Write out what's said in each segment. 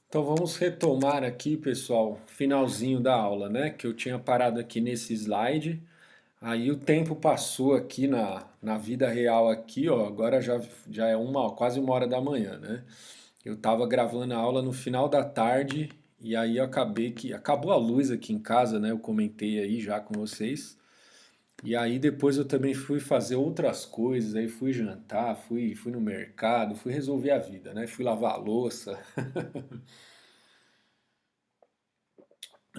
Então vamos retomar aqui, pessoal, finalzinho da aula, né? Que eu tinha parado aqui nesse slide. Aí o tempo passou aqui na vida real aqui, ó. Agora já é quase 1 hora da manhã, né? Eu tava gravando a aula no final da tarde e aí eu acabei que acabou a luz aqui em casa, né? Eu comentei aí já com vocês. E aí depois eu também fui fazer outras coisas, aí fui jantar, fui no mercado, fui resolver a vida, né? Fui lavar a louça.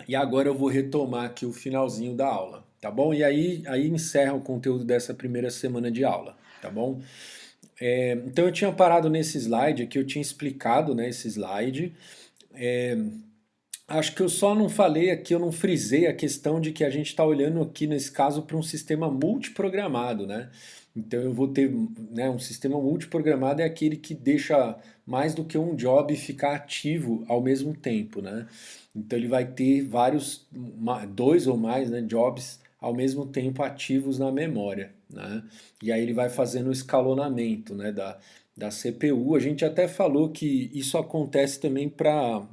E agora eu vou retomar aqui o finalzinho da aula, tá bom? E aí encerra o conteúdo dessa primeira semana de aula, tá bom? Então eu tinha parado nesse slide aqui, eu tinha explicado, né, esse slide. É, Acho que eu só não falei aqui, eu não frisei a questão de que a gente está olhando aqui nesse caso para um sistema multiprogramado, né? Então eu vou ter, né, um sistema multiprogramado é aquele que deixa mais do que um job ficar ativo ao mesmo tempo, né? Então ele vai ter dois ou mais, né, jobs ao mesmo tempo ativos na memória, né? E aí ele vai fazendo o escalonamento, né, da CPU. A gente até falou que isso acontece também para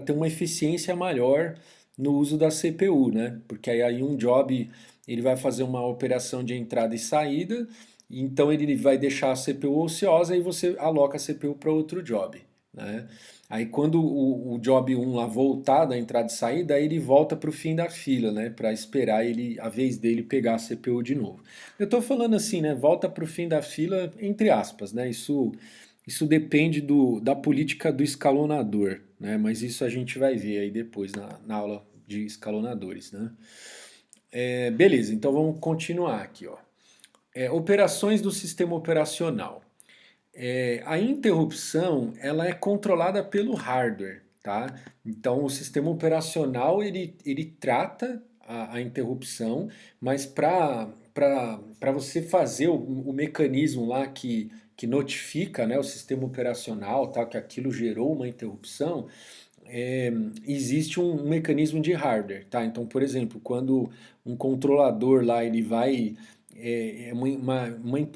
ter uma eficiência maior no uso da CPU, né? Porque aí um job ele vai fazer uma operação de entrada e saída, então ele vai deixar a CPU ociosa e você aloca a CPU para outro job, né? Aí quando o job um lá voltar da entrada e saída, aí ele volta para o fim da fila, né? Para esperar a vez dele pegar a CPU de novo. Eu estou falando assim, né? Volta para o fim da fila, entre aspas, né? Isso depende da política do escalonador, né? Mas isso a gente vai ver aí depois na aula de escalonadores, né? Beleza, então vamos continuar aqui, ó. Operações do sistema operacional. A interrupção ela é controlada pelo hardware, tá? Então o sistema operacional ele trata a interrupção, mas para você fazer o mecanismo lá que notifica, né, o sistema operacional, tá, que aquilo gerou uma interrupção, é, existe um mecanismo de hardware, tá? Então, por exemplo, quando um controlador lá ele vai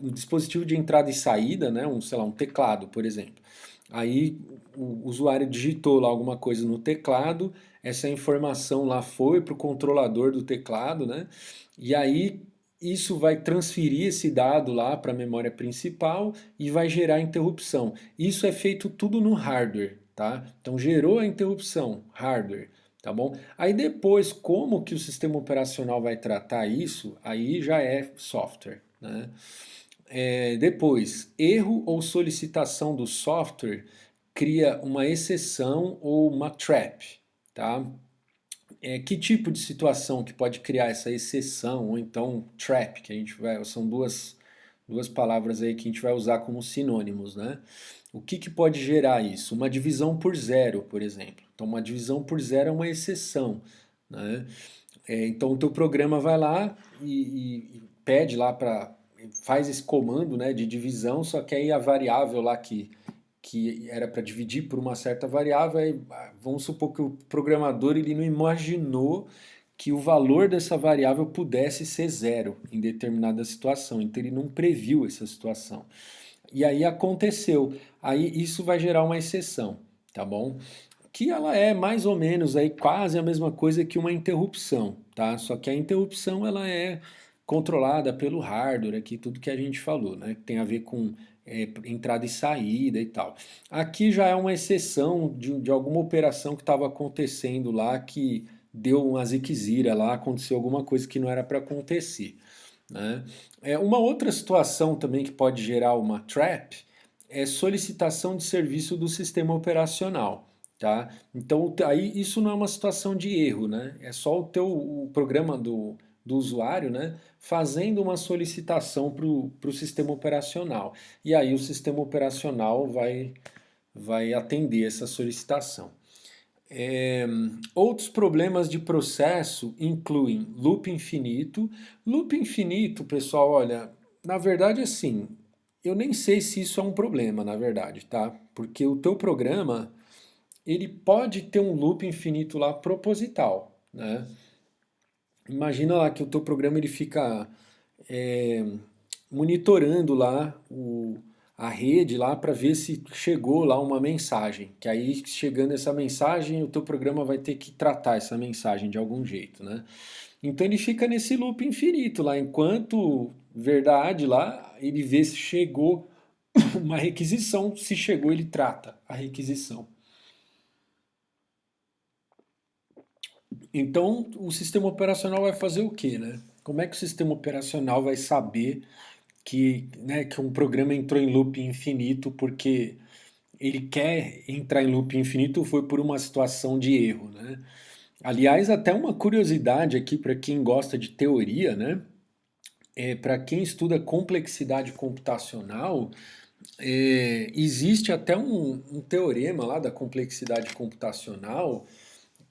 um dispositivo de entrada e saída, né? Sei lá, um teclado, por exemplo. Aí o usuário digitou lá alguma coisa no teclado, essa informação lá foi para o controlador do teclado, né? E aí isso vai transferir esse dado lá para a memória principal e vai gerar interrupção. Isso é feito tudo no hardware, tá? Então gerou a interrupção, hardware, tá bom? Aí depois, como que o sistema operacional vai tratar isso, aí já é software, né? Depois, erro ou solicitação do software cria uma exceção ou uma trap, tá? Que tipo de situação que pode criar essa exceção ou então trap, que a gente vai, são duas palavras aí que a gente vai usar como sinônimos, né? O que pode gerar isso? Uma divisão por zero, por exemplo. Então, uma divisão por zero é uma exceção, né? Então, o teu programa vai lá e pede lá para faz esse comando, né, de divisão, só que aí a variável lá que era para dividir por uma certa variável, aí, vamos supor que o programador ele não imaginou que o valor dessa variável pudesse ser zero em determinada situação, então ele não previu essa situação. E aí aconteceu. Aí isso vai gerar uma exceção, tá bom? Que ela é mais ou menos aí quase a mesma coisa que uma interrupção, tá? Só que a interrupção ela é controlada pelo hardware aqui, tudo que a gente falou, né? Que tem a ver com entrada e saída e tal. Aqui já é uma exceção de alguma operação que estava acontecendo lá que deu uma ziquezira lá, aconteceu alguma coisa que não era para acontecer, né? Uma outra situação também que pode gerar uma trap é solicitação de serviço do sistema operacional. Tá? Então, aí isso não é uma situação de erro, né? É só o programa do usuário, né, fazendo uma solicitação para o sistema operacional. E aí o sistema operacional vai atender essa solicitação. É, Outros problemas de processo incluem loop infinito. Loop infinito, pessoal, olha, na verdade, assim, eu nem sei se isso é um problema, na verdade, tá? Porque o teu programa, ele pode ter um loop infinito lá proposital, né? Imagina lá que o teu programa ele fica é, monitorando lá a rede lá para ver se chegou lá uma mensagem. Que aí, chegando essa mensagem, o teu programa vai ter que tratar essa mensagem de algum jeito, né? Então ele fica nesse loop infinito lá, enquanto verdade lá, ele vê se chegou uma requisição, se chegou, ele trata a requisição. Então, o sistema operacional vai fazer o quê, né? Como é que o sistema operacional vai saber que um programa entrou em loop infinito porque ele quer entrar em loop infinito foi por uma situação de erro, né? Aliás, até uma curiosidade aqui para quem gosta de teoria, né? Para quem estuda complexidade computacional, existe até um teorema lá da complexidade computacional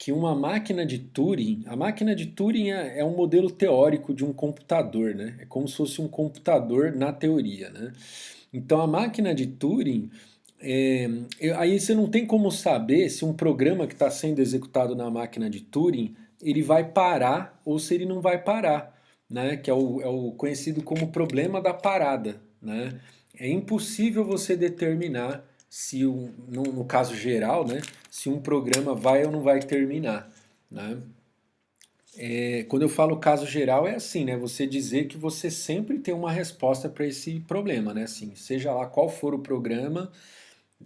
que uma máquina de Turing, a máquina de Turing é um modelo teórico de um computador, né? É como se fosse um computador na teoria, né? Então a máquina de Turing, aí você não tem como saber se um programa que está sendo executado na máquina de Turing ele vai parar ou se ele não vai parar, né? Que é o conhecido como problema da parada, né? É impossível você determinar se no caso geral, né, se um programa vai ou não vai terminar, né? Quando eu falo caso geral é assim, né? Você dizer que você sempre tem uma resposta para esse problema, né? Assim, seja lá qual for o programa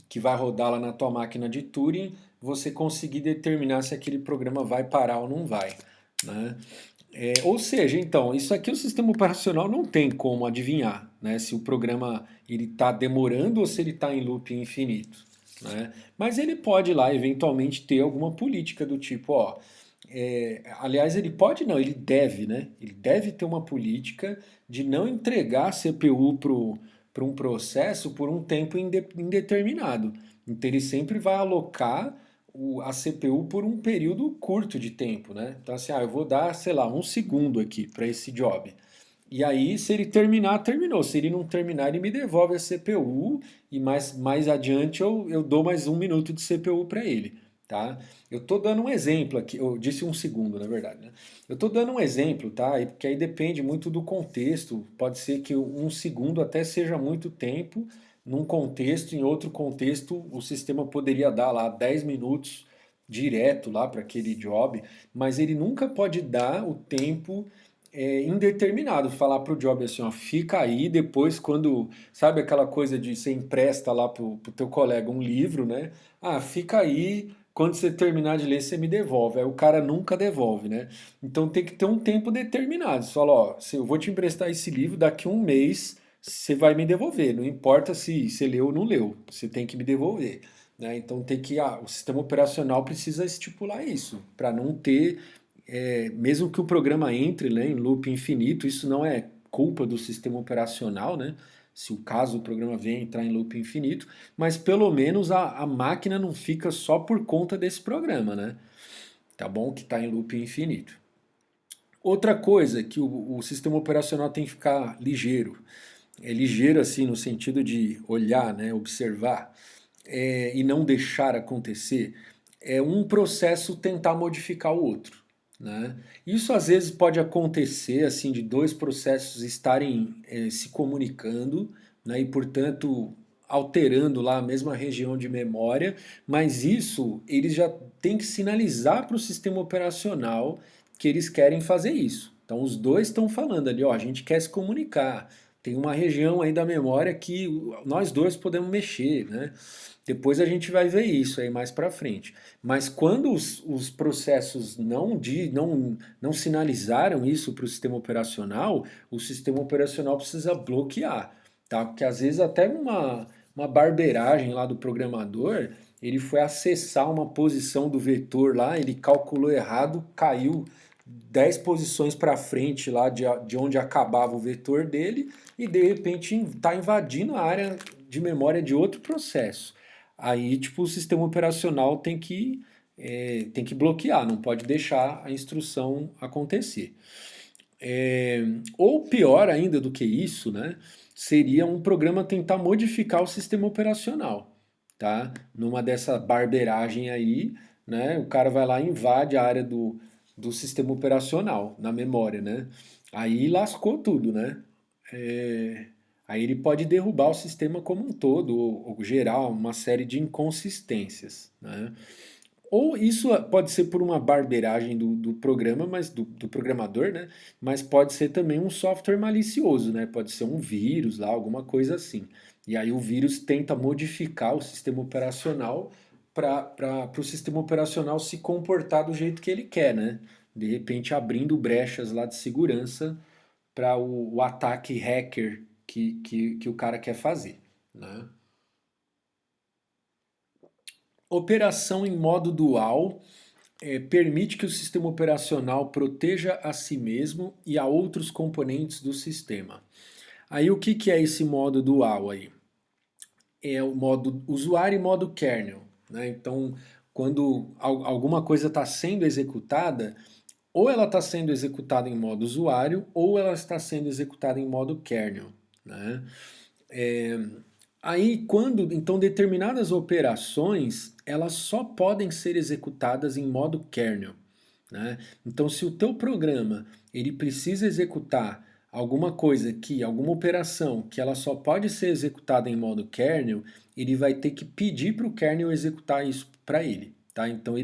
que vai rodar lá na tua máquina de Turing, você conseguir determinar se aquele programa vai parar ou não vai, né? Ou seja, então, isso aqui o sistema operacional não tem como adivinhar, né? Se o programa ele está demorando ou se ele está em loop infinito, né? Mas ele pode lá eventualmente ter alguma política do tipo, ó, aliás, ele pode não, ele deve, né? Ele deve ter uma política de não entregar a CPU para um processo por um tempo indeterminado. Então ele sempre vai alocar a CPU por um período curto de tempo, né? Então assim, eu vou dar, sei lá, um segundo aqui para esse job. E aí, se ele terminar, terminou. Se ele não terminar, ele me devolve a CPU e mais adiante eu dou mais um minuto de CPU para ele, tá? Eu tô dando um exemplo aqui, eu disse um segundo, na verdade, né? Eu tô dando um exemplo, tá? Porque aí depende muito do contexto. Pode ser que um segundo até seja muito tempo num contexto, em outro contexto o sistema poderia dar lá 10 minutos direto lá para aquele job, mas ele nunca pode dar o tempo indeterminado, falar para o job assim, ó, fica aí, depois quando, sabe aquela coisa de você empresta lá pro teu colega um livro, né? Ah, fica aí, quando você terminar de ler, você me devolve. Aí o cara nunca devolve, né? Então tem que ter um tempo determinado. Você fala, ó, eu vou te emprestar esse livro, daqui um mês você vai me devolver. Não importa se você leu ou não leu, você tem que me devolver. Né? Então o sistema operacional precisa estipular isso, para não ter mesmo que o programa entre, né, em loop infinito, isso não é culpa do sistema operacional, né? Se o caso o programa venha entrar em loop infinito, mas pelo menos a máquina não fica só por conta desse programa, né? Tá bom? Que está em loop infinito. Outra coisa que o sistema operacional tem que ficar ligeiro. É ligeiro assim no sentido de olhar, né, observar, e não deixar acontecer, é um processo tentar modificar o outro. Né? Isso às vezes pode acontecer assim de dois processos estarem se comunicando, né, e portanto alterando lá a mesma região de memória, mas isso eles já têm que sinalizar para o sistema operacional que eles querem fazer isso. Então os dois estão falando ali, ó, a gente quer se comunicar. Tem uma região aí da memória que nós dois podemos mexer, né? Depois a gente vai ver isso aí mais para frente. Mas quando os processos não sinalizaram isso para o sistema operacional precisa bloquear, tá? Porque às vezes até uma barbeiragem lá do programador, ele foi acessar uma posição do vetor lá, ele calculou errado, caiu 10 posições para frente lá de onde acabava o vetor dele e de repente está invadindo a área de memória de outro processo. Aí, tipo, o sistema operacional tem que bloquear, não pode deixar a instrução acontecer. Ou pior ainda do que isso, né, seria um programa tentar modificar o sistema operacional, tá? Numa dessa barbeiragem aí, né, o cara vai lá e invade a área do sistema operacional, na memória, né? Aí lascou tudo, né? aí ele pode derrubar o sistema como um todo, ou gerar uma série de inconsistências, né? Ou isso pode ser por uma barbeiragem do programa, mas do programador, né? Mas pode ser também um software malicioso, né? Pode ser um vírus lá, alguma coisa assim. E aí o vírus tenta modificar o sistema operacional para o sistema operacional se comportar do jeito que ele quer, né? De repente abrindo brechas lá de segurança para o ataque hacker que o cara quer fazer, né? Operação em modo dual permite que o sistema operacional proteja a si mesmo e a outros componentes do sistema. Aí o que é esse modo dual aí? É o modo usuário e modo kernel, né? Então, quando alguma coisa está sendo executada, ou ela está sendo executada em modo usuário, ou ela está sendo executada em modo kernel, né? Aí, quando então determinadas operações elas só podem ser executadas em modo kernel, né? Então, se o teu programa ele precisa executar alguma operação que ela só pode ser executada em modo kernel, ele vai ter que pedir para o kernel executar isso para ele, tá? Então,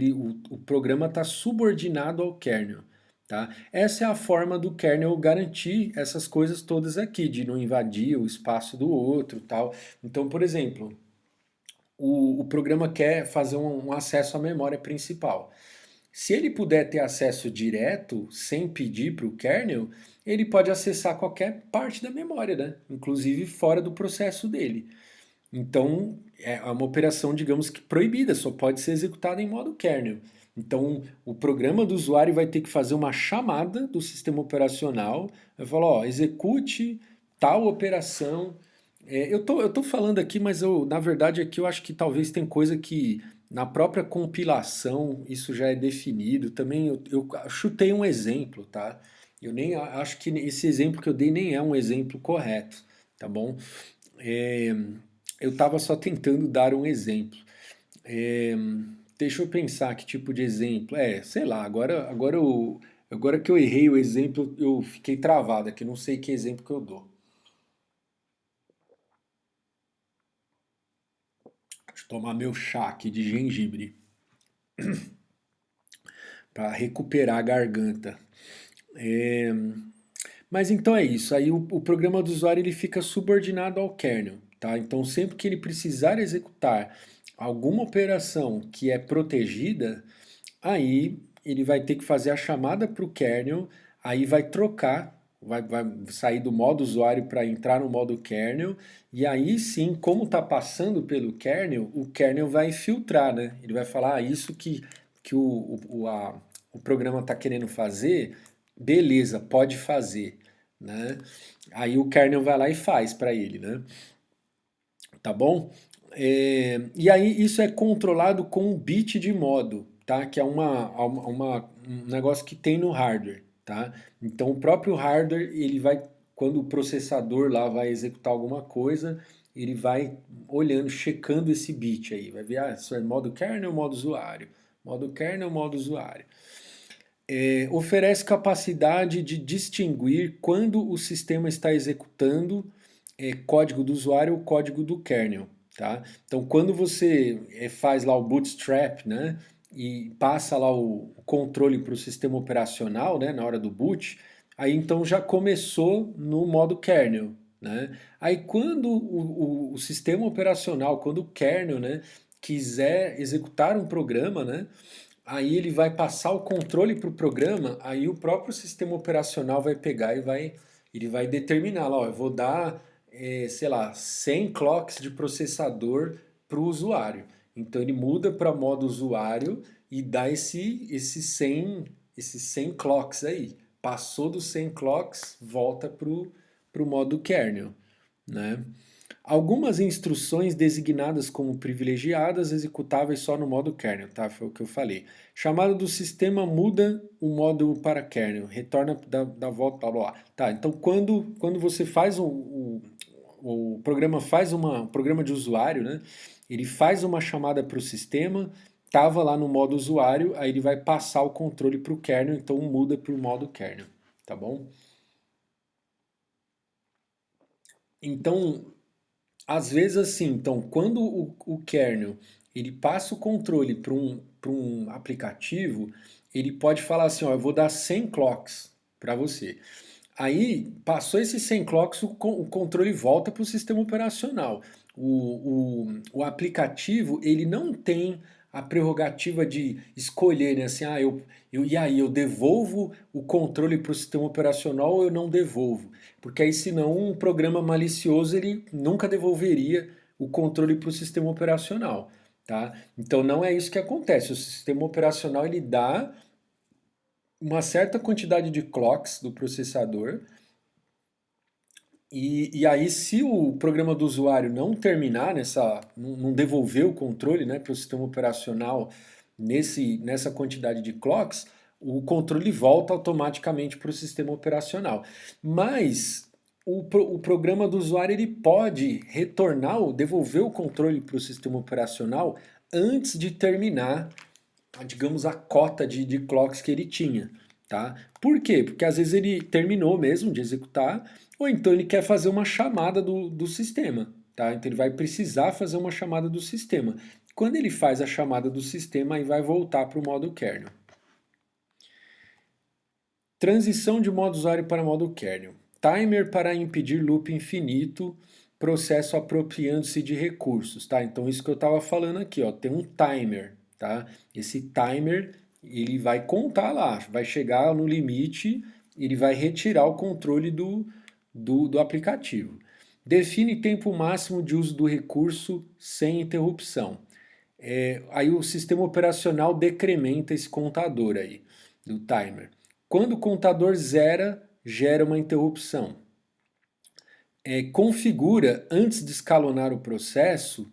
o programa está subordinado ao kernel. Tá? Essa é a forma do kernel garantir essas coisas todas aqui, de não invadir o espaço do outro, tal. Então, por exemplo, o programa quer fazer um acesso à memória principal. Se ele puder ter acesso direto, sem pedir para o kernel, ele pode acessar qualquer parte da memória, né? Inclusive fora do processo dele. Então, é uma operação, digamos que proibida, só pode ser executada em modo kernel. Então, o programa do usuário vai ter que fazer uma chamada do sistema operacional, vai falar, ó, execute tal operação. Eu tô falando aqui, mas na verdade aqui eu acho que talvez tem coisa que na própria compilação isso já é definido. Também eu chutei um exemplo, tá? Eu nem acho que esse exemplo que eu dei nem é um exemplo correto, tá bom? É, eu estava só tentando dar um exemplo. É, deixa eu pensar que tipo de exemplo. Sei lá, agora que eu errei o exemplo, eu fiquei travado aqui, não sei que exemplo que eu dou. Deixa eu tomar meu chá aqui de gengibre para recuperar a garganta. É, mas então é isso. Aí o programa do usuário ele fica subordinado ao kernel, tá? Então sempre que ele precisar executar alguma operação que é protegida, aí ele vai ter que fazer a chamada para o kernel, aí vai trocar, vai sair do modo usuário para entrar no modo kernel, e aí sim, como está passando pelo kernel, o kernel vai filtrar, né? Ele vai falar, isso que o programa está querendo fazer, beleza, pode fazer, né? Aí o kernel vai lá e faz para ele, né? Tá bom? E aí isso é controlado com um bit de modo, tá? Que é um negócio que tem no hardware, tá? Então o próprio hardware, ele vai, quando o processador lá vai executar alguma coisa, ele vai olhando, checando esse bit aí, vai ver, isso é modo kernel ou modo usuário? Modo kernel ou modo usuário? Oferece capacidade de distinguir quando o sistema está executando código do usuário ou código do kernel, tá? Então, quando você faz lá o bootstrap, né, e passa lá o controle para o sistema operacional, né, na hora do boot, aí então já começou no modo kernel, né? Aí quando o sistema operacional, quando o kernel, né, quiser executar um programa, né, aí ele vai passar o controle para o programa, aí o próprio sistema operacional vai pegar ele vai determinar lá, ó, eu vou dar, sei lá, 100 clocks de processador para o usuário. Então ele muda para modo usuário e dá esses 100 clocks aí. Passou dos 100 clocks, volta para o modo kernel, né? Algumas instruções designadas como privilegiadas executáveis só no modo kernel, tá? Foi o que eu falei. Chamada do sistema muda o modo para kernel, retorna da volta, blá, blá, blá. Tá, então quando você faz o programa faz um programa de usuário, né? Ele faz uma chamada para o sistema, tava lá no modo usuário, aí ele vai passar o controle para o kernel, então muda para o modo kernel, tá bom? Então, às vezes assim, então, quando o kernel ele passa o controle para um aplicativo, ele pode falar assim, ó, eu vou dar 100 clocks para você. Aí, passou esses 100 clocks, o controle volta para o sistema operacional. O aplicativo, ele não tem a prerrogativa de escolher, né? Assim, e aí, eu devolvo o controle para o sistema operacional ou eu não devolvo? Porque aí, senão, um programa malicioso, ele nunca devolveria o controle para o sistema operacional, tá? Então, não é isso que acontece. O sistema operacional, ele dá uma certa quantidade de clocks do processador, e aí, se o programa do usuário não terminar não devolver o controle, né, para o sistema operacional nessa quantidade de clocks, o controle volta automaticamente para o sistema operacional. Mas o programa do usuário ele pode retornar ou devolver o controle para o sistema operacional antes de terminar, digamos, a cota de clocks que ele tinha, tá? Por quê? Porque às vezes ele terminou mesmo de executar, ou então ele quer fazer uma chamada do sistema, tá? Então ele vai precisar fazer uma chamada do sistema. Quando ele faz a chamada do sistema, aí vai voltar para o modo kernel. Transição de modo usuário para modo kernel. Timer para impedir loop infinito, processo apropriando-se de recursos, tá? Então isso que eu estava falando aqui, ó, tem um timer, tá? Esse timer, ele vai contar lá, vai chegar no limite, ele vai retirar o controle do aplicativo. Define tempo máximo de uso do recurso sem interrupção. Aí o sistema operacional decrementa esse contador aí, do timer. Quando o contador zera, gera uma interrupção. Configura, antes de escalonar o processo,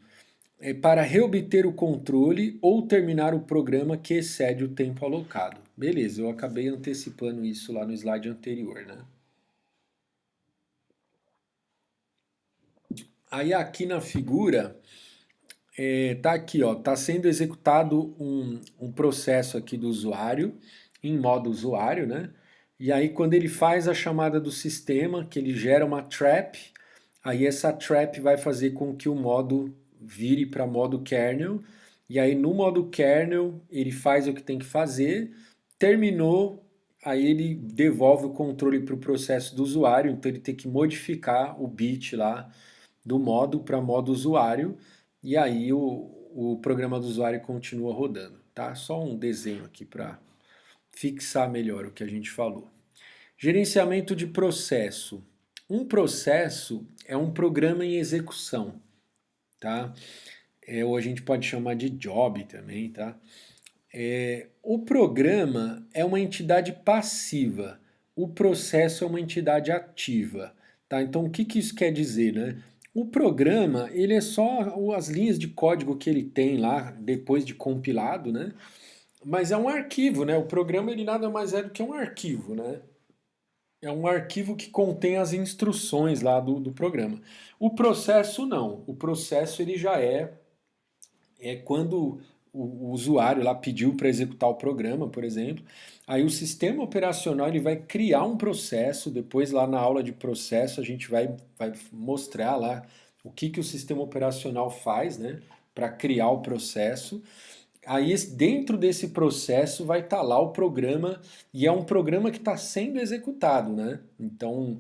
para reobter o controle ou terminar o programa que excede o tempo alocado. Beleza, eu acabei antecipando isso lá no slide anterior, né? Aí aqui na figura, tá aqui, ó, tá sendo executado um processo aqui do usuário, em modo usuário, né? E aí quando ele faz a chamada do sistema, que ele gera uma trap, aí essa trap vai fazer com que o modo vire para modo kernel, e aí no modo kernel ele faz o que tem que fazer, terminou, aí ele devolve o controle para o processo do usuário, então ele tem que modificar o bit lá do modo para modo usuário, e aí o programa do usuário continua rodando, tá? Só um desenho aqui para fixar melhor o que a gente falou. Gerenciamento de processo. Um processo é um programa em execução, tá? Ou a gente pode chamar de job também, tá? O programa é uma entidade passiva, o processo é uma entidade ativa, tá? Então, o que que isso quer dizer, né? O programa, ele é só as linhas de código que ele tem lá depois de compilado, né? Mas é um arquivo, né? O programa, ele nada mais é do que um arquivo, né? É um arquivo que contém as instruções lá do programa. O processo não. O processo ele já é quando o usuário lá pediu para executar o programa, por exemplo, aí o sistema operacional ele vai criar um processo, depois lá na aula de processo a gente vai mostrar lá o que o sistema operacional faz, né, para criar o processo. Aí dentro desse processo vai estar lá o programa, e é um programa que está sendo executado, né? Então,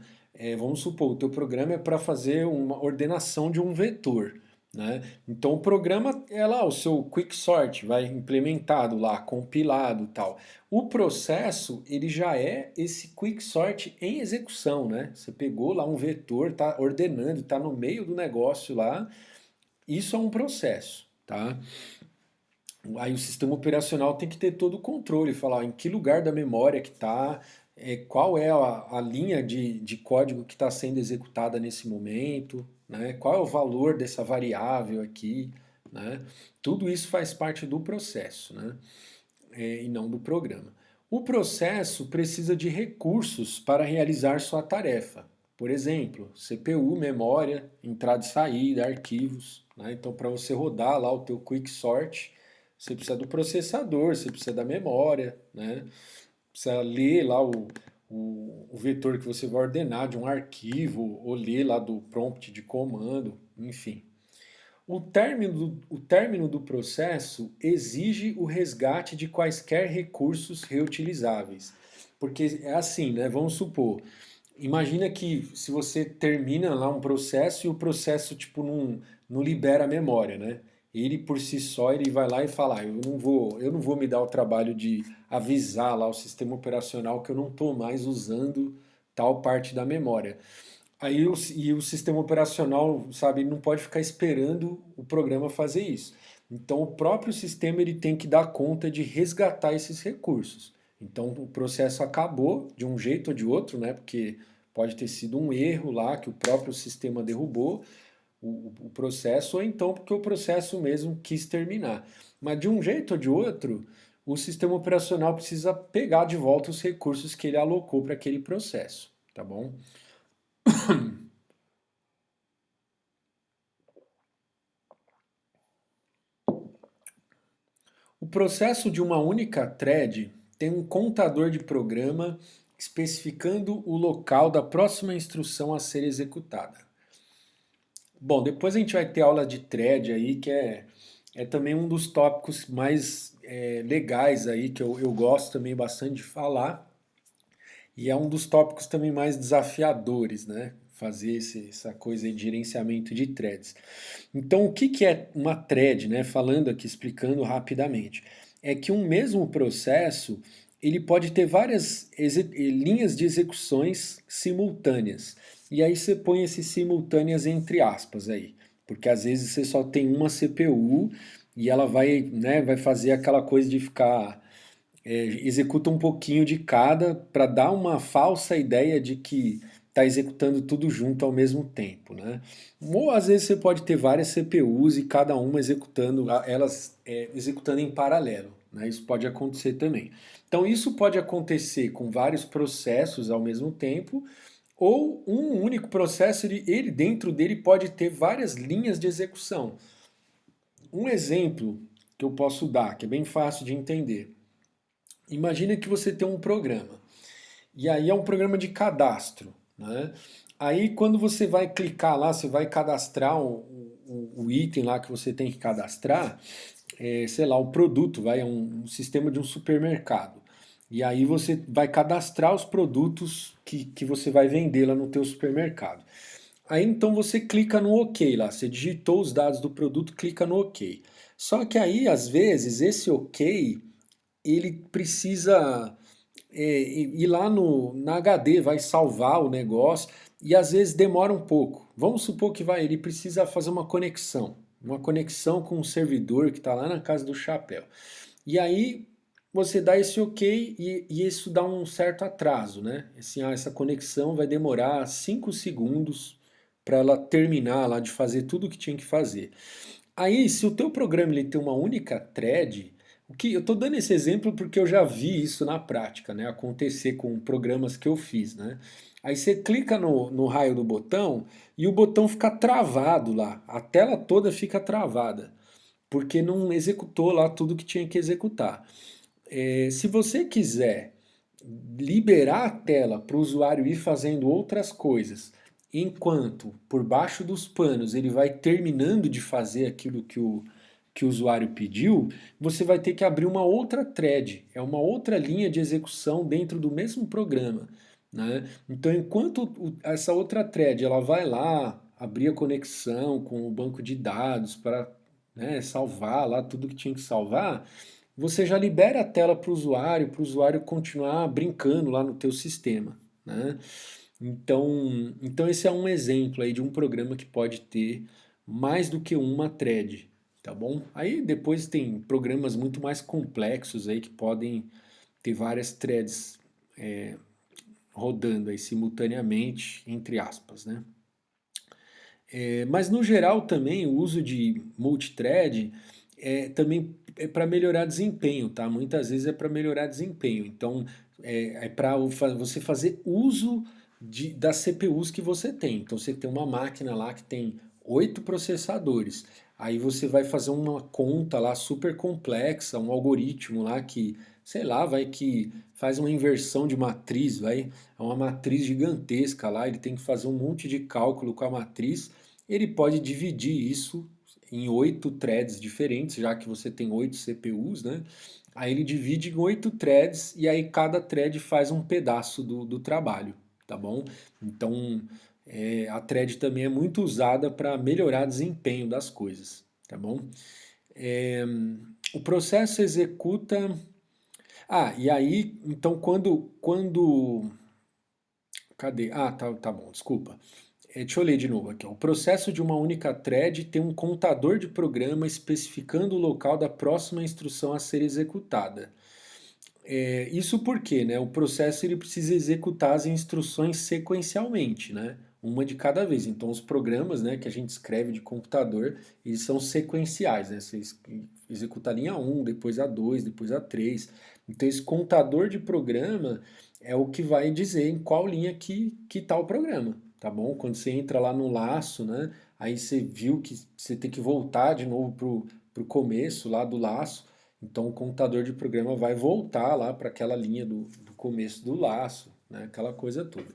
vamos supor, o teu programa é para fazer uma ordenação de um vetor, né? Então o programa é lá, o seu quicksort vai implementado lá, compilado e tal. O processo, ele já é esse quicksort em execução, né? Você pegou lá um vetor, está ordenando, está no meio do negócio lá, isso é um processo, tá? Aí o sistema operacional tem que ter todo o controle, falar em que lugar da memória que está, qual é a linha de código que está sendo executada nesse momento, né? Qual é o valor dessa variável aqui, né? Tudo isso faz parte do processo, né? E não do programa. O processo precisa de recursos para realizar sua tarefa. Por exemplo, CPU, memória, entrada e saída, arquivos, né? Então, para você rodar lá o teu quicksort, você precisa do processador, você precisa da memória, né? Precisa ler lá o vetor que você vai ordenar de um arquivo ou ler lá do prompt de comando, enfim. O término do processo exige o resgate de quaisquer recursos reutilizáveis. Porque é assim, né? Vamos supor, imagina que se você termina lá um processo e o processo tipo não libera a memória, né? Ele por si só ele vai lá e fala, eu não vou me dar o trabalho de avisar lá o sistema operacional que eu não estou mais usando tal parte da memória. E o sistema operacional, sabe, não pode ficar esperando o programa fazer isso. Então o próprio sistema ele tem que dar conta de resgatar esses recursos. Então o processo acabou de um jeito ou de outro, né? Porque pode ter sido um erro lá que o próprio sistema derrubou o processo, ou então porque o processo mesmo quis terminar. Mas de um jeito ou de outro, o sistema operacional precisa pegar de volta os recursos que ele alocou para aquele processo, tá bom? O processo de uma única thread tem um contador de programa especificando o local da próxima instrução a ser executada. Bom, depois a gente vai ter aula de thread aí, que é também um dos tópicos mais legais aí, que eu gosto também bastante de falar, e é um dos tópicos também mais desafiadores, né? Fazer essa coisa aí de gerenciamento de threads. Então, o que que é uma thread, né? Falando aqui, explicando rapidamente, é que um mesmo processo ele pode ter várias linhas de execuções simultâneas. E aí você põe esses simultâneas entre aspas aí, porque às vezes você só tem uma CPU e ela vai, né, vai fazer aquela coisa de ficar executa um pouquinho de cada para dar uma falsa ideia de que está executando tudo junto ao mesmo tempo, né? Ou às vezes você pode ter várias CPUs e cada uma executando elas executando em paralelo, né? Isso pode acontecer também. Então isso pode acontecer com vários processos ao mesmo tempo, ou um único processo ele dentro dele pode ter várias linhas de execução. Um exemplo que eu posso dar, que é bem fácil de entender. Imagina que você tem um programa, e aí é um programa de cadastro, né? Aí quando você vai clicar lá, você vai cadastrar o item lá que você tem que cadastrar, sei lá, o produto, é um sistema de um supermercado. E aí você vai cadastrar os produtos que você vai vender lá no teu supermercado. Aí então você clica no OK lá, você digitou os dados do produto, clica no OK. Só que aí, às vezes, esse OK ele precisa ir lá na HD, vai salvar o negócio e às vezes demora um pouco. Vamos supor que ele precisa fazer uma conexão com um servidor que está lá na casa do chapéu. E aí você dá esse OK e isso dá um certo atraso, né? Assim, essa conexão vai demorar 5 segundos para ela terminar lá de fazer tudo o que tinha que fazer. Aí, se o teu programa ele tem uma única thread, o que eu estou dando esse exemplo porque eu já vi isso na prática, né, acontecer com programas que eu fiz, né? Aí você clica no raio do botão e o botão fica travado lá, a tela toda fica travada, porque não executou lá tudo que tinha que executar. Se você quiser liberar a tela para o usuário ir fazendo outras coisas, enquanto por baixo dos panos ele vai terminando de fazer aquilo que o usuário pediu, você vai ter que abrir uma outra thread, é uma outra linha de execução dentro do mesmo programa, né? Então, enquanto essa outra thread ela vai lá abrir a conexão com o banco de dados para, né, salvar lá tudo que tinha que salvar, você já libera a tela para o usuário continuar brincando lá no teu sistema, né? Então esse é um exemplo aí de um programa que pode ter mais do que uma thread, tá bom? Aí depois tem programas muito mais complexos aí que podem ter várias threads rodando aí simultaneamente, entre aspas, né? Mas no geral também o uso de multithread também é para melhorar desempenho, tá? Muitas vezes é para melhorar desempenho. Então é para você fazer uso das CPUs que você tem. Então você tem uma máquina lá que tem 8 processadores. Aí você vai fazer uma conta lá super complexa, um algoritmo lá que sei lá, vai que faz uma inversão de matriz, vai, é uma matriz gigantesca lá, ele tem que fazer um monte de cálculo com a matriz, ele pode dividir isso em 8 threads diferentes, já que você tem 8 CPUs, né? Aí ele divide em 8 threads e aí cada thread faz um pedaço do trabalho, tá bom? Então a thread também é muito usada para melhorar o desempenho das coisas, tá bom? É, o processo executa. Ah, e aí, então cadê? Ah, tá bom, desculpa. Deixa eu ler de novo aqui. Ó. O processo de uma única thread tem um contador de programa especificando o local da próxima instrução a ser executada. Isso porque, né, o processo ele precisa executar as instruções sequencialmente, né, uma de cada vez. Então, os programas, né, que a gente escreve de computador, eles são sequenciais, né, você executa a linha 1, depois a 2, depois a 3. Então, esse contador de programa é o que vai dizer em qual linha que está o programa, tá bom? Quando você entra lá no laço, né, aí você viu que você tem que voltar de novo pro começo lá do laço, então o computador de programa vai voltar lá para aquela linha do começo do laço, né? Aquela coisa toda.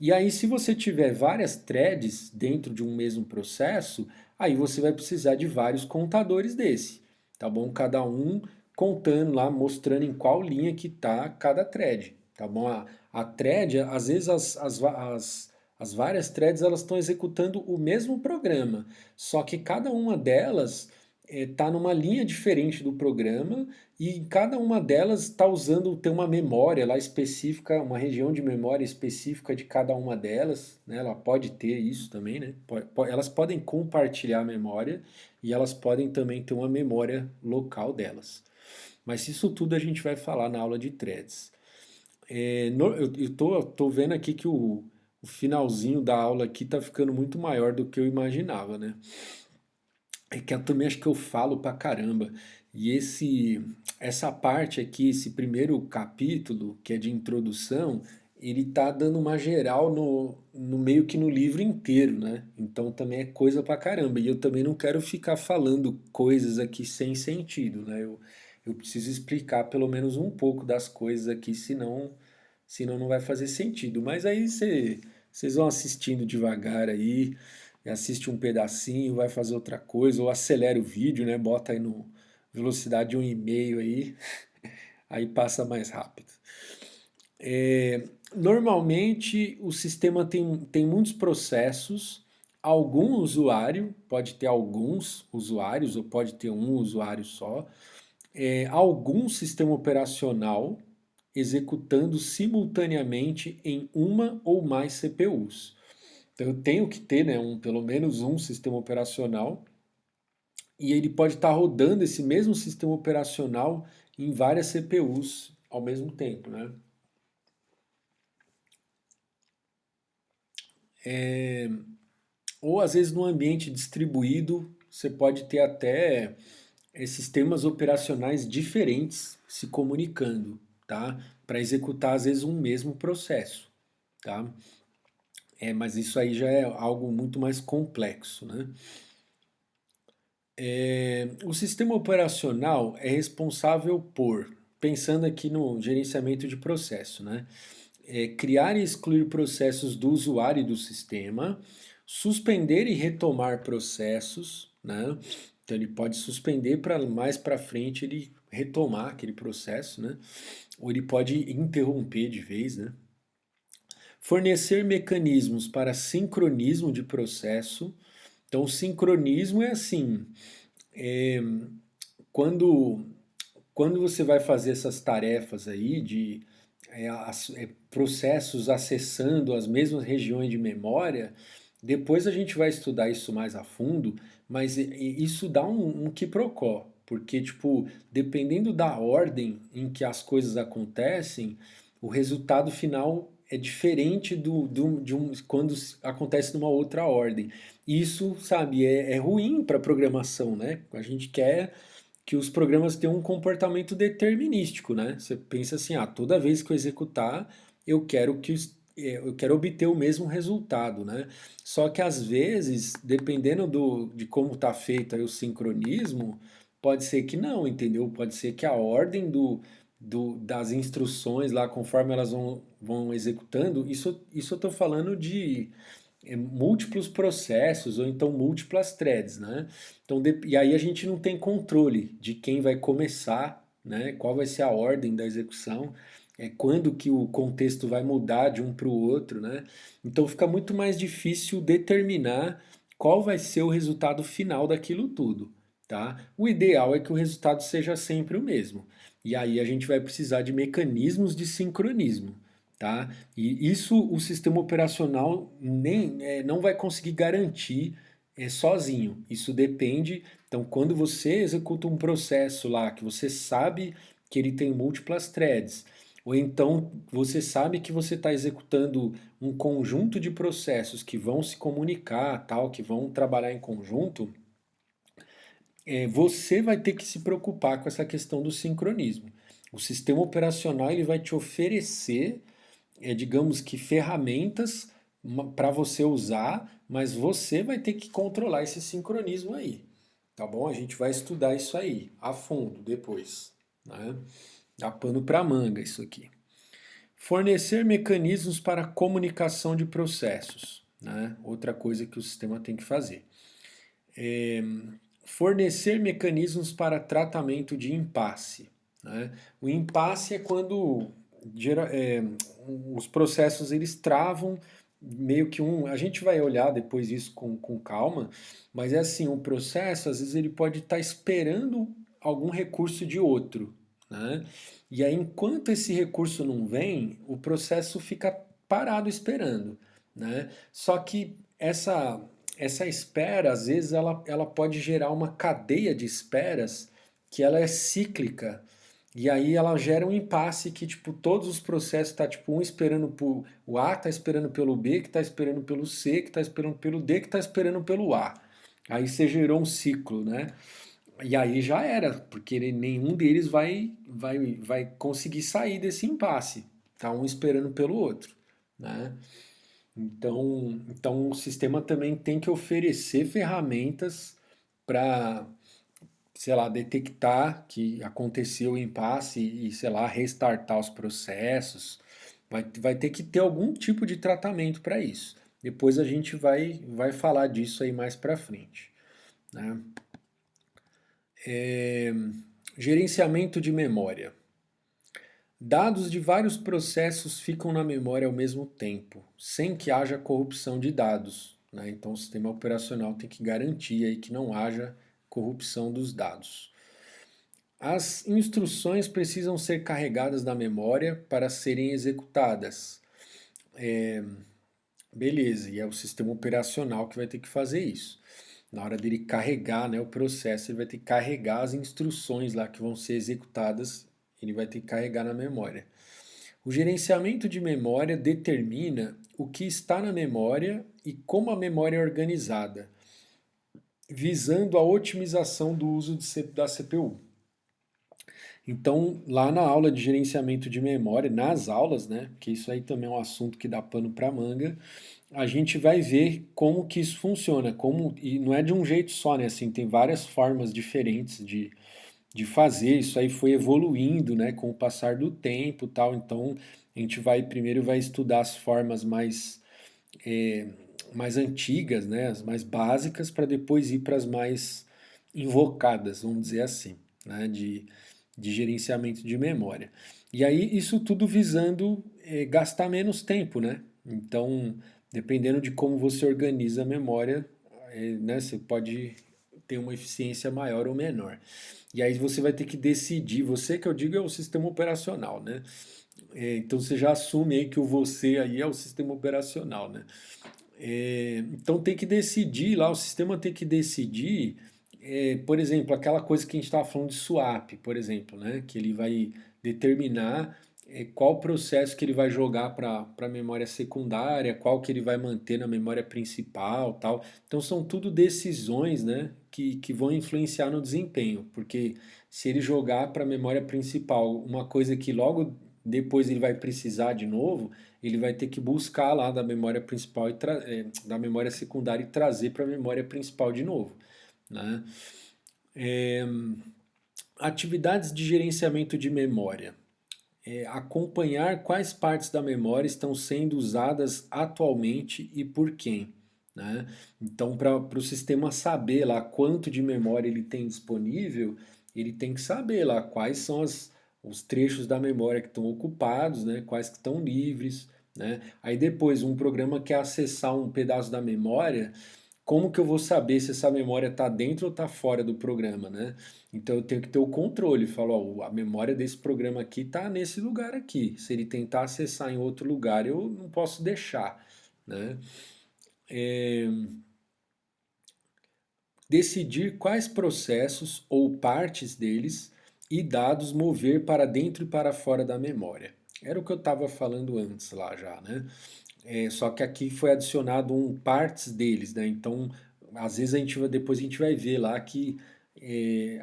E aí, se você tiver várias threads dentro de um mesmo processo, aí você vai precisar de vários contadores desse, tá bom? Cada um contando lá, mostrando em qual linha que está cada thread, tá bom? A thread, às vezes as várias threads elas estão executando o mesmo programa, só que cada uma delas está numa linha diferente do programa e cada uma delas está usando, tem uma memória lá específica, uma região de memória específica de cada uma delas, né? Ela pode ter isso também, né? Elas podem compartilhar a memória e elas podem também ter uma memória local delas. Mas isso tudo a gente vai falar na aula de threads. Eu tô vendo aqui que o finalzinho da aula aqui tá ficando muito maior do que eu imaginava, né? É que eu também acho que eu falo pra caramba. E essa parte aqui, esse primeiro capítulo, que é de introdução, ele tá dando uma geral no meio que no livro inteiro, né? Então também é coisa pra caramba. E eu também não quero ficar falando coisas aqui sem sentido, né? Eu preciso explicar pelo menos um pouco das coisas aqui, senão não vai fazer sentido. Mas aí vocês vão assistindo devagar aí, assiste um pedacinho, vai fazer outra coisa, ou acelera o vídeo, né? Bota aí no velocidade de 1,5 aí, aí passa mais rápido. Normalmente o sistema tem muitos processos, algum usuário, pode ter alguns usuários, ou pode ter um usuário só, algum sistema operacional executando simultaneamente em uma ou mais CPUs. Então eu tenho que ter, né, pelo menos um sistema operacional e ele pode estar rodando esse mesmo sistema operacional em várias CPUs ao mesmo tempo, né? Ou às vezes no ambiente distribuído você pode ter até sistemas operacionais diferentes se comunicando, tá? Para executar às vezes um mesmo processo, tá? Mas isso aí já é algo muito mais complexo, né? O sistema operacional é responsável por, pensando aqui no gerenciamento de processo, né? Criar e excluir processos do usuário e do sistema, suspender e retomar processos, né? Então ele pode suspender para mais para frente ele retomar aquele processo, né? Ou ele pode interromper de vez, né? Fornecer mecanismos para sincronismo de processo. Então, o sincronismo é assim, quando quando você vai fazer essas tarefas aí de processos acessando as mesmas regiões de memória, depois a gente vai estudar isso mais a fundo, mas isso dá um quiprocó, porque, tipo, dependendo da ordem em que as coisas acontecem, o resultado final é diferente quando acontece numa outra ordem. Isso, sabe, é ruim para programação, né? A gente quer que os programas têm um comportamento determinístico, né? Você pensa assim, toda vez que eu executar, eu quero obter o mesmo resultado, né? Só que às vezes, dependendo de como está feito aí o sincronismo, pode ser que não, entendeu? Pode ser que a ordem das instruções lá, conforme elas vão executando, isso eu estou falando de múltiplos processos ou então múltiplas threads, né? Então, e aí a gente não tem controle de quem vai começar, né? Qual vai ser a ordem da execução, quando que o contexto vai mudar de um para o outro, né? Então fica muito mais difícil determinar qual vai ser o resultado final daquilo tudo, tá? O ideal é que o resultado seja sempre o mesmo. E aí a gente vai precisar de mecanismos de sincronismo, tá? E isso o sistema operacional não vai conseguir garantir sozinho. Isso depende. Então, quando você executa um processo lá que você sabe que ele tem múltiplas threads, ou então você sabe que você está executando um conjunto de processos que vão se comunicar, tal, que vão trabalhar em conjunto, você vai ter que se preocupar com essa questão do sincronismo. O sistema operacional ele vai te oferecer digamos que ferramentas para você usar, mas você vai ter que controlar esse sincronismo aí, tá bom? A gente vai estudar isso aí a fundo depois, né? Dá pano para manga isso aqui. Fornecer mecanismos para comunicação de processos, né? Outra coisa que o sistema tem que fazer. Fornecer mecanismos para tratamento de impasse, né? O impasse é quando os processos eles travam meio que a gente vai olhar depois isso com calma, mas é assim, um processo às vezes ele pode estar esperando algum recurso de outro, né? E aí enquanto esse recurso não vem, o processo fica parado esperando, né? Só que essa espera, às vezes, ela pode gerar uma cadeia de esperas que ela é cíclica. E aí ela gera um impasse que, tipo, todos os processos tá, tipo, um esperando por... O A tá esperando pelo B, que tá esperando pelo C, que tá esperando pelo D, que tá esperando pelo A. Aí você gerou um ciclo, né? E aí já era, porque nenhum deles vai conseguir sair desse impasse. Tá um esperando pelo outro, né? Então o sistema também tem que oferecer ferramentas para, sei lá, detectar que aconteceu o impasse e, sei lá, restartar os processos. Vai ter que ter algum tipo de tratamento para isso. Depois a gente vai falar disso aí mais para frente, né? Gerenciamento de memória. Dados de vários processos ficam na memória ao mesmo tempo, sem que haja corrupção de dados, né? Então o sistema operacional tem que garantir aí que não haja corrupção dos dados. As instruções precisam ser carregadas na memória para serem executadas. Beleza, e é o sistema operacional que vai ter que fazer isso. Na hora dele carregar, né, o processo, ele vai ter que carregar as instruções lá que vão ser executadas, ele vai ter que carregar na memória. O gerenciamento de memória determina o que está na memória e como a memória é organizada, visando a otimização do uso da CPU. Então, lá na aula de gerenciamento de memória, nas aulas, né, que isso aí também é um assunto que dá pano para manga, a gente vai ver como que isso funciona, e não é de um jeito só, né, assim, tem várias formas diferentes de fazer, isso aí foi evoluindo, né, com o passar do tempo, tal. Então, a gente primeiro vai estudar as formas é, mais antigas, né, as mais básicas, para depois ir para as mais invocadas, vamos dizer assim, né, de gerenciamento de memória. E aí isso tudo visando gastar menos tempo, né? Então, dependendo de como você organiza a memória, né, você pode ter uma eficiência maior ou menor. E aí você vai ter que decidir, você que eu digo é o sistema operacional, né? Então você já assume aí que o você aí é o sistema operacional, né? Então tem que decidir lá, o sistema tem que decidir, por exemplo, aquela coisa que a gente estava falando de swap, por exemplo, né? Que ele vai determinar qual processo que ele vai jogar para a memória secundária, qual que ele vai manter na memória principal, tal. Então são tudo decisões, né, que vão influenciar no desempenho, porque se ele jogar para a memória principal uma coisa que logo depois ele vai precisar de novo, ele vai ter que buscar lá da memória principal da memória secundária e trazer para a memória principal de novo, né? Atividades de gerenciamento de memória. acompanhar quais partes da memória estão sendo usadas atualmente e por quem, né? Então, para o sistema saber lá quanto de memória ele tem disponível, ele tem que saber lá quais são os trechos da memória que estão ocupados, né? Quais que estão livres, né? Aí depois um programa quer acessar um pedaço da memória, como que eu vou saber se essa memória está dentro ou está fora do programa, né? Então eu tenho que ter o controle. Falo, ó, a memória desse programa aqui está nesse lugar aqui. Se ele tentar acessar em outro lugar, eu não posso deixar, né? É, decidir quais processos ou partes deles e dados mover para dentro e para fora da memória. Era o que eu estava falando antes lá já, né? Só que aqui foi adicionado um partes deles, né? Então, às vezes depois a gente vai ver lá que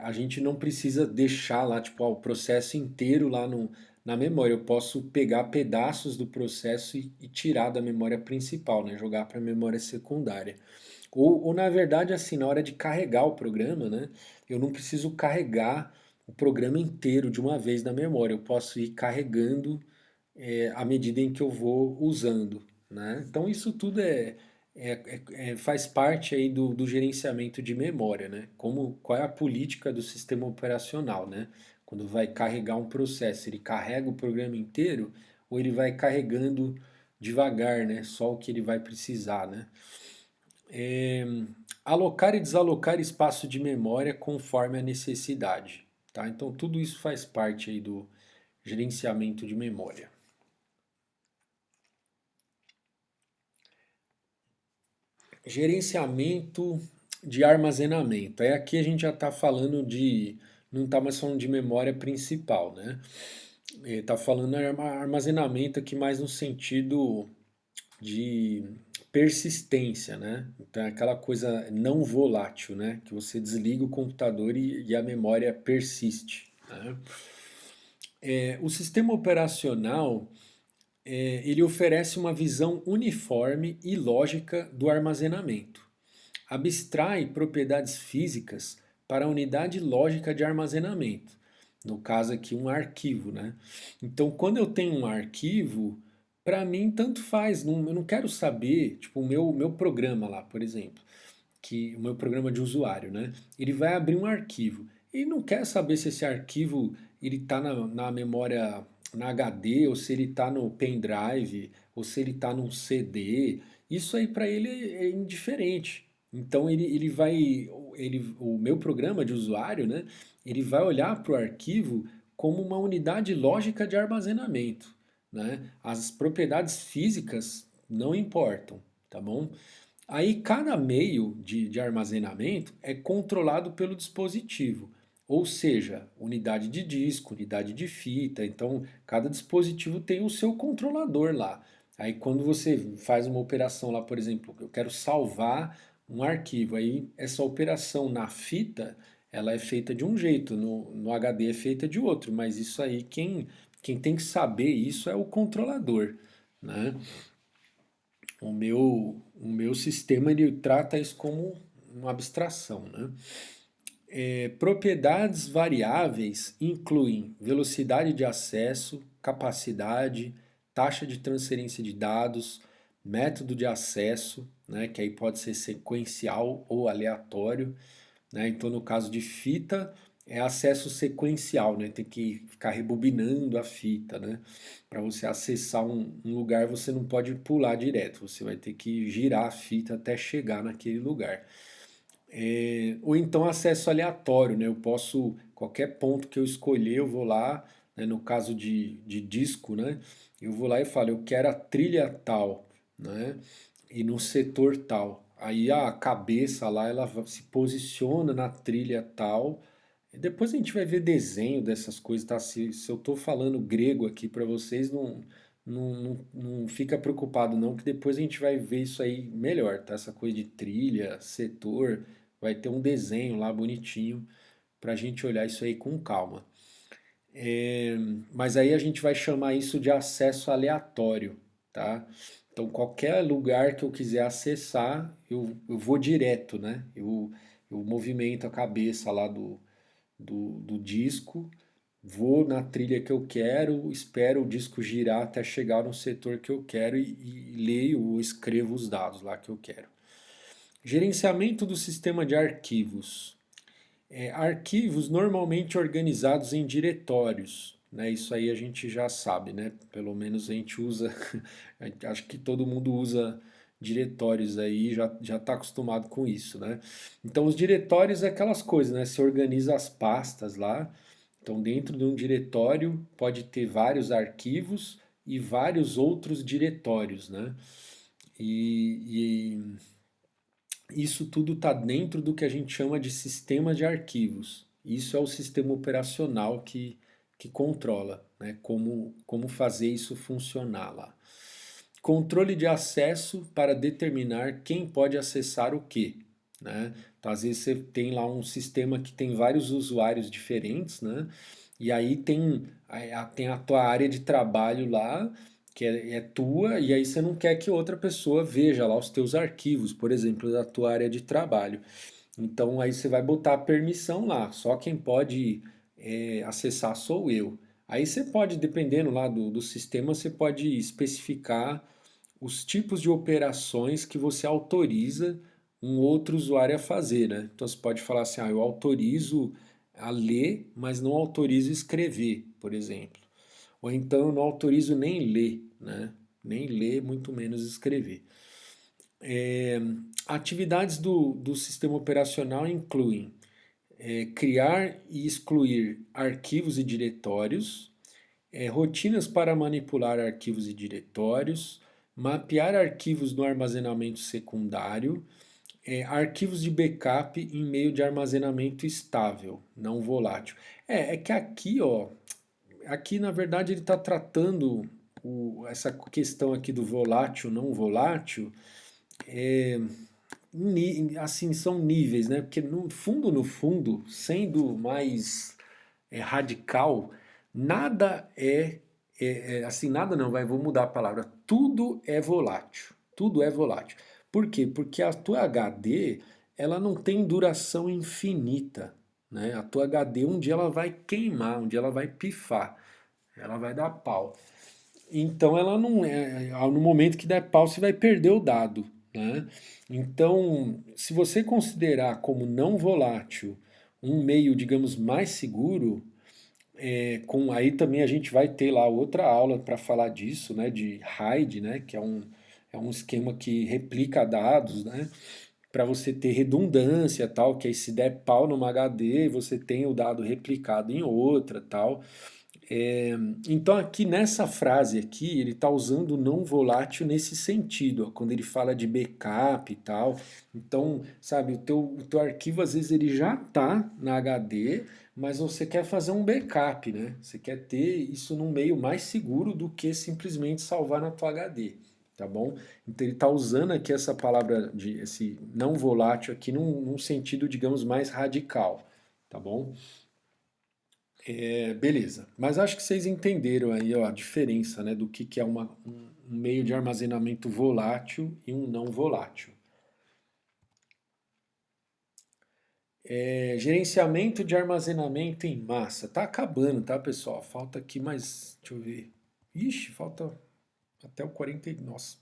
a gente não precisa deixar lá, tipo, ó, o processo inteiro lá no, na memória. Eu posso pegar pedaços do processo e tirar da memória principal, né? Jogar para a memória secundária. Ou na verdade, assim, na hora de carregar o programa, né? Eu não preciso carregar o programa inteiro de uma vez na memória. Eu posso ir carregando à medida em que eu vou usando, né? Então isso tudo faz parte aí do gerenciamento de memória, né? Qual é a política do sistema operacional, né? Quando vai carregar um processo, ele carrega o programa inteiro ou ele vai carregando devagar, né? Só o que ele vai precisar, né? É, alocar e desalocar espaço de memória conforme a necessidade, tá? Então tudo isso faz parte aí do gerenciamento de memória. Gerenciamento de armazenamento. Aí aqui a gente já está falando de. Não está mais falando de memória principal, né? Está falando de armazenamento aqui mais no sentido de persistência, né? Então é aquela coisa não volátil, né? Que você desliga o computador e a memória persiste, né? O sistema operacional ele oferece uma visão uniforme e lógica do armazenamento. Abstrai propriedades físicas para a unidade lógica de armazenamento. No caso aqui, um arquivo, né? Então, quando eu tenho um arquivo, para mim tanto faz. Eu não quero saber, tipo, o meu programa lá, por exemplo, que o meu programa de usuário, né? Ele vai abrir um arquivo e não quer saber se esse arquivo ele está na memória na HD ou se ele está no pendrive ou se ele está num CD. Isso aí para ele é indiferente. Então o meu programa de usuário, né? Ele vai olhar para o arquivo como uma unidade lógica de armazenamento, né? As propriedades físicas não importam, tá bom? Aí cada meio de armazenamento é controlado pelo dispositivo, ou seja, unidade de disco, unidade de fita. Então, cada dispositivo tem o seu controlador lá. Aí, quando você faz uma operação lá, por exemplo, eu quero salvar um arquivo, aí essa operação na fita ela é feita de um jeito, no HD é feita de outro, mas isso aí quem tem que saber isso é o controlador, né? O meu sistema ele trata isso como uma abstração, né? Propriedades variáveis incluem velocidade de acesso, capacidade, taxa de transferência de dados, método de acesso, né, que aí pode ser sequencial ou aleatório, né? Então, no caso de fita, é acesso sequencial, né? Tem que ficar rebobinando a fita, né? Para você acessar um lugar, você não pode pular direto, você vai ter que girar a fita até chegar naquele lugar. Ou então acesso aleatório, né? Eu posso, qualquer ponto que eu escolher, eu vou lá, né? No caso de disco, né? Eu vou lá e falo, eu quero a trilha tal, né? E no setor tal. Aí a cabeça lá, ela se posiciona na trilha tal. E depois a gente vai ver desenho dessas coisas, tá? Se eu tô falando grego aqui para vocês, não fica preocupado não, que depois a gente vai ver isso aí melhor, tá? Essa coisa de trilha, setor, vai ter um desenho lá bonitinho para a gente olhar isso aí com calma. É, mas aí a gente vai chamar isso de acesso aleatório, tá? Então qualquer lugar que eu quiser acessar, eu vou direto, né? Eu movimento a cabeça lá do disco vou na trilha que eu quero, espero o disco girar até chegar no setor que eu quero e leio ou escrevo os dados lá que eu quero. Gerenciamento do sistema de arquivos. Arquivos normalmente organizados em diretórios, né? Isso aí a gente já sabe, né? Pelo menos a gente usa, acho que todo mundo usa diretórios aí, já está acostumado com isso, né? Então os diretórios é aquelas coisas, né? Você organiza as pastas lá. Então dentro de um diretório pode ter vários arquivos e vários outros diretórios, né? E isso tudo está dentro do que a gente chama de sistema de arquivos. Isso é o sistema operacional que controla, né, como fazer isso funcionar lá. Controle de acesso para determinar quem pode acessar o que. Né? Então, às vezes você tem lá um sistema que tem vários usuários diferentes, né? E aí tem a tua área de trabalho lá, que é tua, e aí você não quer que outra pessoa veja lá os teus arquivos, por exemplo, da tua área de trabalho. Então aí você vai botar a permissão lá, só quem pode acessar sou eu. Aí você pode, dependendo lá do sistema, você pode especificar os tipos de operações que você autoriza um outro usuário a fazer, né? Então você pode falar assim, eu autorizo a ler, mas não autorizo escrever, por exemplo. Ou então eu não autorizo nem ler, né? Nem ler, muito menos escrever. Atividades do sistema operacional incluem criar e excluir arquivos e diretórios, rotinas para manipular arquivos e diretórios, mapear arquivos no armazenamento secundário, arquivos de backup em meio de armazenamento estável, não volátil. É que aqui, ó, aqui na verdade ele está tratando essa questão aqui do volátil, não volátil, assim, são níveis, né? Porque no fundo, sendo mais radical, nada assim, nada não, vou mudar a palavra, tudo é volátil, tudo é volátil. Por quê? Porque a tua HD, ela não tem duração infinita, né? A tua HD um dia ela vai queimar, um dia ela vai pifar, ela vai dar pau. Então ela não é, no momento que der pau você vai perder o dado, né? Então, se você considerar como não volátil um meio, digamos, mais seguro, com aí também a gente vai ter lá outra aula para falar disso, né, de RAID, né, que é um esquema que replica dados, né, para você ter redundância tal, que aí se der pau numa HD, você tem o dado replicado em outra tal. É, então aqui nessa frase aqui, ele está usando o não volátil nesse sentido, ó, quando ele fala de backup e tal. Então, sabe, o teu arquivo às vezes ele já está na HD, mas você quer fazer um backup, né? Você quer ter isso num meio mais seguro do que simplesmente salvar na tua HD, tá bom? Então ele está usando aqui essa palavra de esse não volátil aqui num sentido, digamos, mais radical, tá bom? Beleza, mas acho que vocês entenderam aí ó, a diferença, né, do que é um meio de armazenamento volátil e um não volátil. Gerenciamento de armazenamento em massa. Tá acabando, tá, pessoal? Falta aqui mais. Deixa eu ver. Ixi, falta até o 40. Nossa,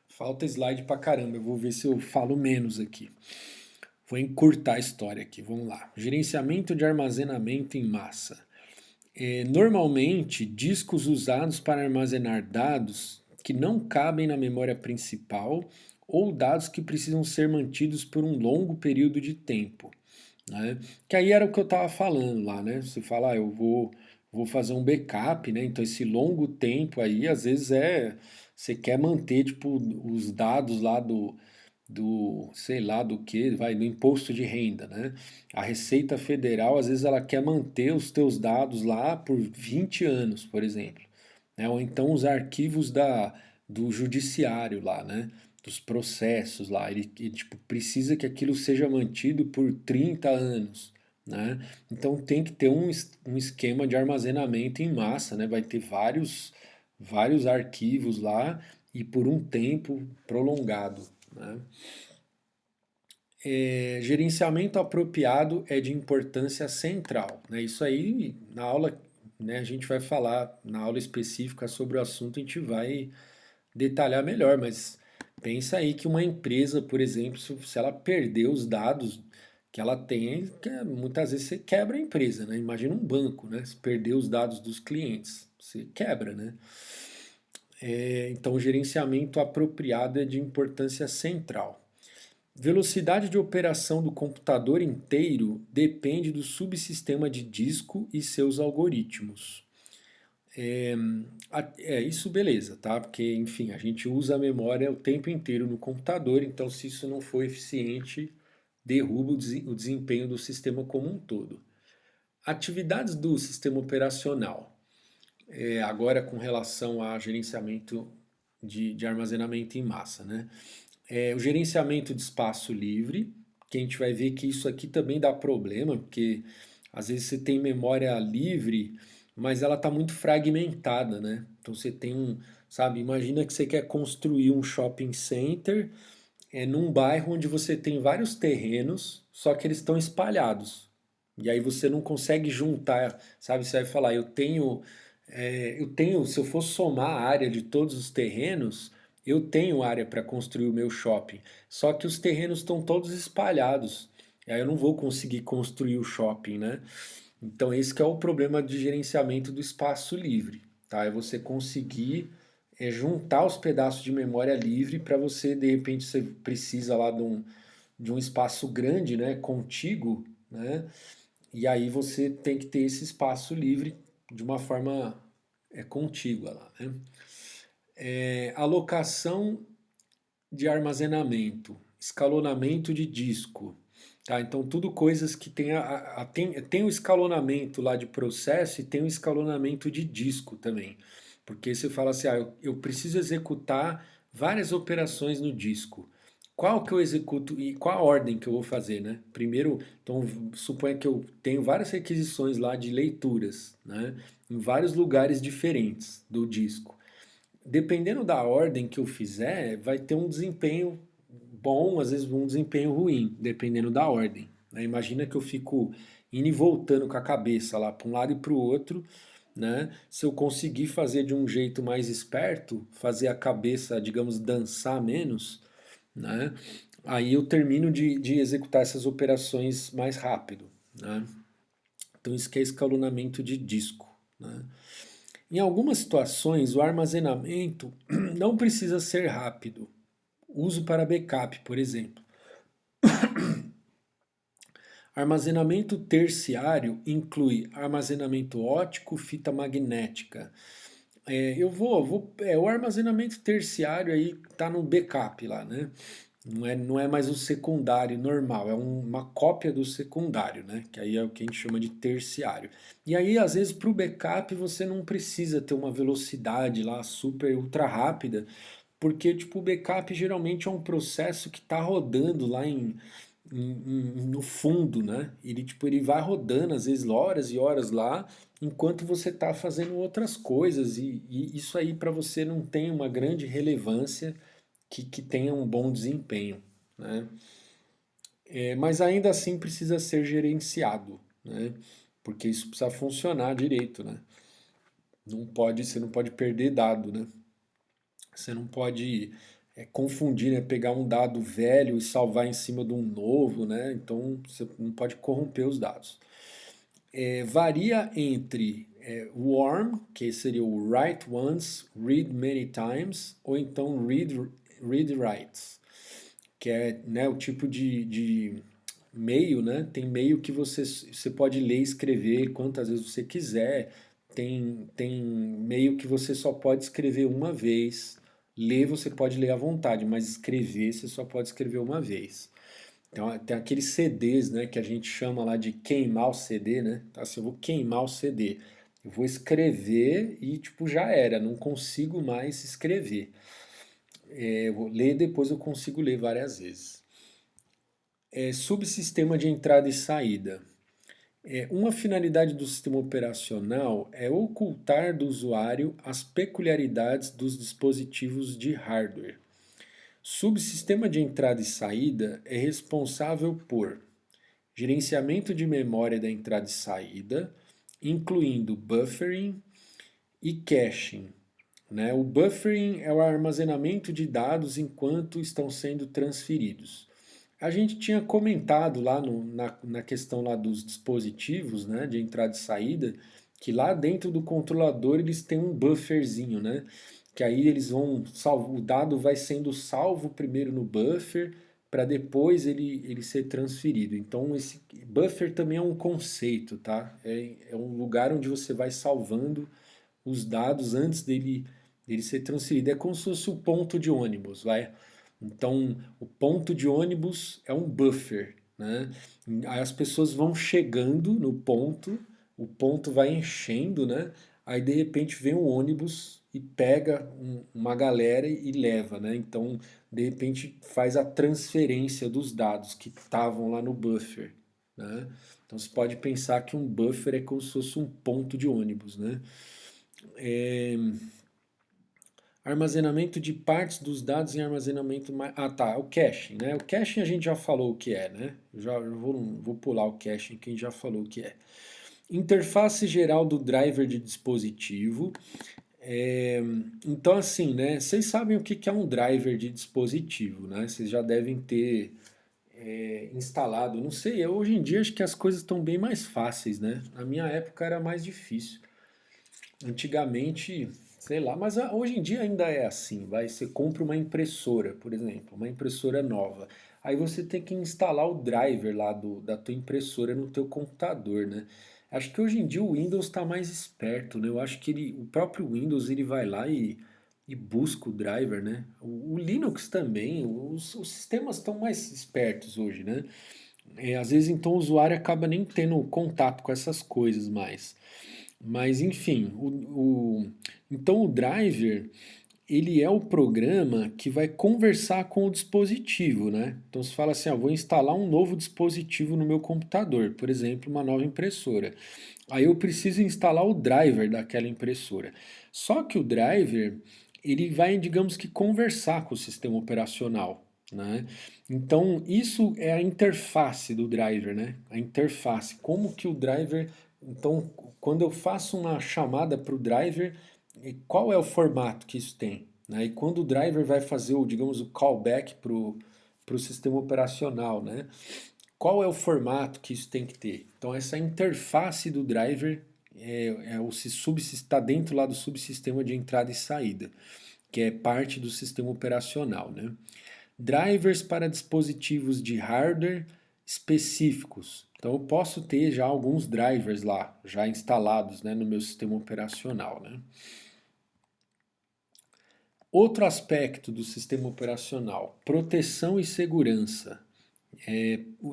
falta slide pra caramba. Eu vou ver se eu falo menos aqui. Vou encurtar a história aqui. Vamos lá. Gerenciamento de armazenamento em massa. Normalmente, discos usados para armazenar dados que não cabem na memória principal ou dados que precisam ser mantidos por um longo período de tempo. Né? Que aí era o que eu estava falando lá, né? Você fala, vou fazer um backup, né? Então esse longo tempo aí, às vezes você quer manter tipo os dados lá do sei lá do que, do imposto de renda, né? A Receita Federal, às vezes ela quer manter os teus dados lá por 20 anos, por exemplo, né? Ou então os arquivos do judiciário lá, né? Dos processos lá, ele tipo, precisa que aquilo seja mantido por 30 anos, né? Então tem que ter um esquema de armazenamento em massa, né? Vai ter vários arquivos lá e por um tempo prolongado, né? Gerenciamento apropriado é de importância central, né? Isso aí, na aula, né, a gente vai falar, na aula específica sobre o assunto, a gente vai detalhar melhor, mas pensa aí que uma empresa, por exemplo, se ela perder os dados que ela tem, muitas vezes você quebra a empresa, né? Imagina um banco, né? Se perder os dados dos clientes, você quebra, né? Então, o gerenciamento apropriado é de importância central. Velocidade de operação do computador inteiro depende do subsistema de disco e seus algoritmos. Isso beleza, tá? Porque, enfim, a gente usa a memória o tempo inteiro no computador, então se isso não for eficiente, derruba o desempenho do sistema como um todo. Atividades do sistema operacional. Agora com relação a gerenciamento de armazenamento em massa, né? O gerenciamento de espaço livre, que a gente vai ver que isso aqui também dá problema, porque às vezes você tem memória livre, mas ela está muito fragmentada, né? Então você tem sabe, imagina que você quer construir um shopping center num bairro onde você tem vários terrenos, só que eles estão espalhados. E aí você não consegue juntar, sabe? Você vai falar, se eu for somar a área de todos os terrenos, eu tenho área para construir o meu shopping. Só que os terrenos estão todos espalhados. E aí eu não vou conseguir construir o shopping, né? Então esse que é o problema de gerenciamento do espaço livre, tá? É você conseguir juntar os pedaços de memória livre para você, de repente, você precisa lá de um espaço grande, né, contíguo, né? E aí você tem que ter esse espaço livre de uma forma contígua lá, né? Alocação de armazenamento, escalonamento de disco, tá? Então tudo coisas que tem o escalonamento lá de processo e tem o escalonamento de disco também, porque você fala assim, eu preciso executar várias operações no disco. Qual que eu executo e qual a ordem que eu vou fazer, né? Primeiro, então suponha que eu tenho várias requisições lá de leituras, né? Em vários lugares diferentes do disco. Dependendo da ordem que eu fizer, vai ter um desempenho bom, às vezes um desempenho ruim, dependendo da ordem, né? Imagina que eu fico indo e voltando com a cabeça lá para um lado e para o outro, né? Se eu conseguir fazer de um jeito mais esperto, fazer a cabeça, digamos, dançar menos, né? Aí eu termino de executar essas operações mais rápido, né? Então isso que é escalonamento de disco, né? Em algumas situações, o armazenamento não precisa ser rápido. Uso para backup, por exemplo. Armazenamento terciário inclui armazenamento óptico, fita magnética. O armazenamento terciário aí está no backup lá, né? Não é mais o secundário normal, é uma cópia do secundário, né? Que aí é o que a gente chama de terciário. E aí, às vezes, para o backup você não precisa ter uma velocidade lá super ultra rápida, porque tipo, o backup geralmente é um processo que está rodando lá no fundo, né? Ele vai rodando, às vezes, horas e horas lá, enquanto você está fazendo outras coisas, e isso aí para você não tem uma grande relevância que tenha um bom desempenho, né? Mas ainda assim precisa ser gerenciado, né? Porque isso precisa funcionar direito, né? Você não pode perder dado, né? Você não pode confundir, né? Pegar um dado velho e salvar em cima de um novo, né? Então você não pode corromper os dados. Varia entre warm, que seria o write once, read many times, ou então read writes, que é, né, o tipo de meio, né? Tem meio que você pode ler e escrever quantas vezes você quiser. Tem meio que você só pode escrever uma vez. Ler você pode ler à vontade, mas escrever você só pode escrever uma vez. Então, tem aqueles CDs, né, que a gente chama lá de queimar o CD, né? Então, assim, eu vou queimar o CD. Eu vou escrever e, tipo, já era. Não consigo mais escrever. Eu vou ler, depois eu consigo ler várias vezes. Subsistema de entrada e saída. Uma finalidade do sistema operacional é ocultar do usuário as peculiaridades dos dispositivos de hardware. Subsistema de entrada e saída é responsável por gerenciamento de memória da entrada e saída, incluindo buffering e caching. Né? O buffering é o armazenamento de dados enquanto estão sendo transferidos. A gente tinha comentado lá na questão lá dos dispositivos, né, de entrada e saída, que lá dentro do controlador eles têm um bufferzinho, né? Que aí eles vão o dado vai sendo salvo primeiro no buffer para depois ele ser transferido. Então esse buffer também é um conceito, tá? É um lugar onde você vai salvando os dados antes dele ser transferido. É como se fosse o ponto de ônibus, vai. Então, o ponto de ônibus é um buffer, né? Aí as pessoas vão chegando no ponto, o ponto vai enchendo, né? Aí de repente vem um ônibus e pega uma galera e leva, né? Então, de repente faz a transferência dos dados que estavam lá no buffer, né? Então você pode pensar que um buffer é como se fosse um ponto de ônibus, né? É, armazenamento de partes dos dados em armazenamento. Ah, tá. O caching, né? O caching a gente já falou o que é, né? Eu vou pular o caching que a gente já falou o que é. Interface geral do driver de dispositivo. É, então, assim, né? Vocês sabem o que é um driver de dispositivo, né? Vocês já devem ter instalado. Não sei, hoje em dia acho que as coisas estão bem mais fáceis, né? Na minha época era mais difícil. Antigamente, sei lá, mas hoje em dia ainda é assim, vai, você compra uma impressora, por exemplo, uma impressora nova. Aí você tem que instalar o driver lá da tua impressora no teu computador, né? Acho que hoje em dia o Windows está mais esperto, né? Eu acho que o próprio Windows ele vai lá e busca o driver, né? O Linux também, os sistemas estão mais espertos hoje, né? Às vezes então o usuário acaba nem tendo contato com essas coisas mais. Mas enfim, então o driver ele é o programa que vai conversar com o dispositivo, né? Então você fala assim, vou instalar um novo dispositivo no meu computador, por exemplo, uma nova impressora. Aí eu preciso instalar o driver daquela impressora. Só que o driver ele vai, digamos que, conversar com o sistema operacional, né? Então isso é a interface do driver, né? A interface, como que o driver então, quando eu faço uma chamada para o driver, qual é o formato que isso tem? Né? E quando o driver vai fazer o, digamos, o callback para o sistema operacional, né? Qual é o formato que isso tem que ter? Então, essa interface do driver está dentro lá do subsistema de entrada e saída, que é parte do sistema operacional, né? Drivers para dispositivos de hardware específicos. Então eu posso ter já alguns drivers lá, já instalados, né, no meu sistema operacional, né? Outro aspecto do sistema operacional, proteção e segurança.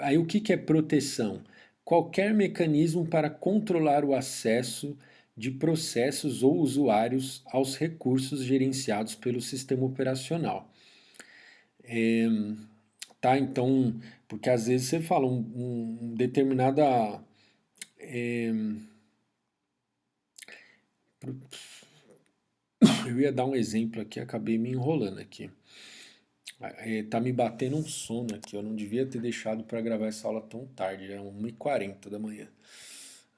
Aí o que é proteção? Qualquer mecanismo para controlar o acesso de processos ou usuários aos recursos gerenciados pelo sistema operacional. Tá? Então, porque às vezes você fala determinada. Eu ia dar um exemplo aqui, acabei me enrolando aqui. Tá me batendo um sono aqui, eu não devia ter deixado para gravar essa aula tão tarde, é 1h40 da manhã.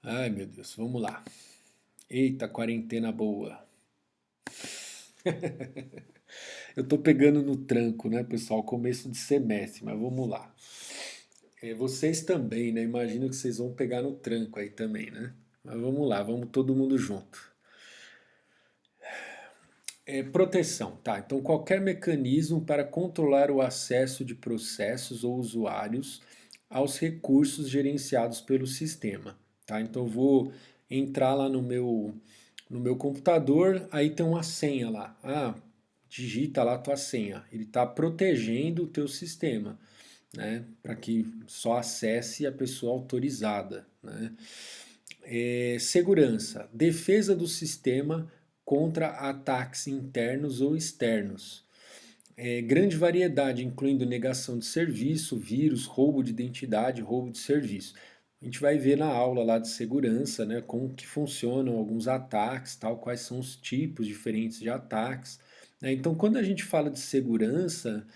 Ai meu Deus, vamos lá. Eita, quarentena boa. Eu tô pegando no tranco, né, pessoal? Começo de semestre, mas vamos lá. Vocês também, né? Imagino que vocês vão pegar no tranco aí também, né? Mas vamos lá, vamos todo mundo junto. Proteção, tá? Então, qualquer mecanismo para controlar o acesso de processos ou usuários aos recursos gerenciados pelo sistema, tá? Então, eu vou entrar lá no meu computador, aí tem uma senha lá. Digita lá a tua senha. Ele está protegendo o teu sistema, né? Para que só acesse a pessoa autorizada, né? Segurança, defesa do sistema contra ataques internos ou externos. Grande variedade, incluindo negação de serviço, vírus, roubo de identidade, roubo de serviço. A gente vai ver na aula lá de segurança, né, como que funcionam alguns ataques, tal, quais são os tipos diferentes de ataques. né? Então, quando a gente fala de segurança,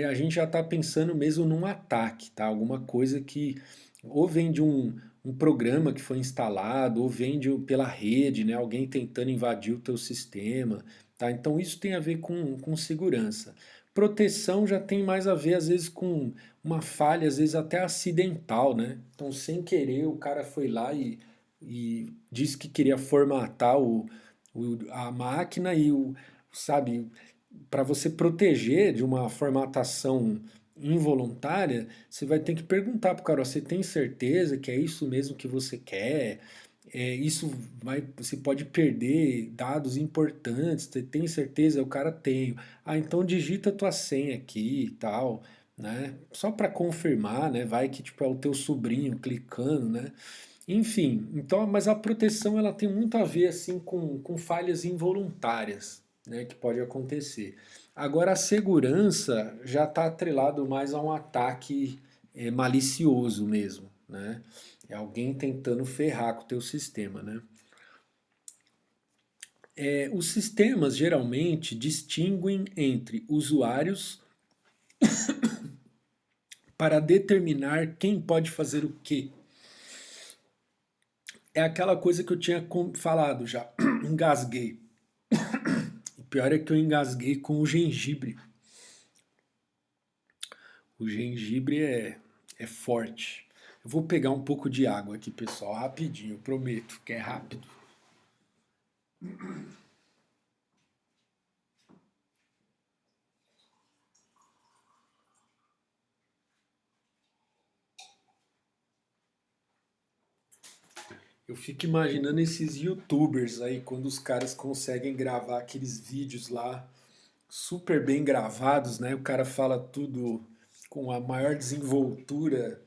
a gente já está pensando mesmo num ataque, tá? Alguma coisa que ou vem de um programa que foi instalado, ou vem pela rede, né? Alguém tentando invadir o teu sistema, tá? Então isso tem a ver com segurança. Proteção já tem mais a ver, às vezes, com uma falha, às vezes até acidental, né? Então, sem querer, o cara foi lá e disse que queria formatar a máquina e sabe, para você proteger de uma formatação involuntária, você vai ter que perguntar para o cara, você tem certeza que é isso mesmo que você quer? Isso você pode perder dados importantes, você tem certeza? O cara tem. Ah, então digita a tua senha aqui e tal, né? Só para confirmar, né? Vai que tipo é o teu sobrinho clicando, né? Enfim, então, mas a proteção ela tem muito a ver assim com falhas involuntárias, né, que pode acontecer. Agora a segurança já está atrelado mais a um ataque malicioso mesmo, né? É alguém tentando ferrar com o teu sistema, né? Os sistemas geralmente distinguem entre usuários para determinar quem pode fazer o quê. É aquela coisa que eu tinha falado já, engasguei. O pior é que eu engasguei com o gengibre. O gengibre é forte. Eu vou pegar um pouco de água aqui, pessoal, rapidinho, prometo que é rápido. Eu fico imaginando esses youtubers aí, quando os caras conseguem gravar aqueles vídeos lá, super bem gravados, né? O cara fala tudo com a maior desenvoltura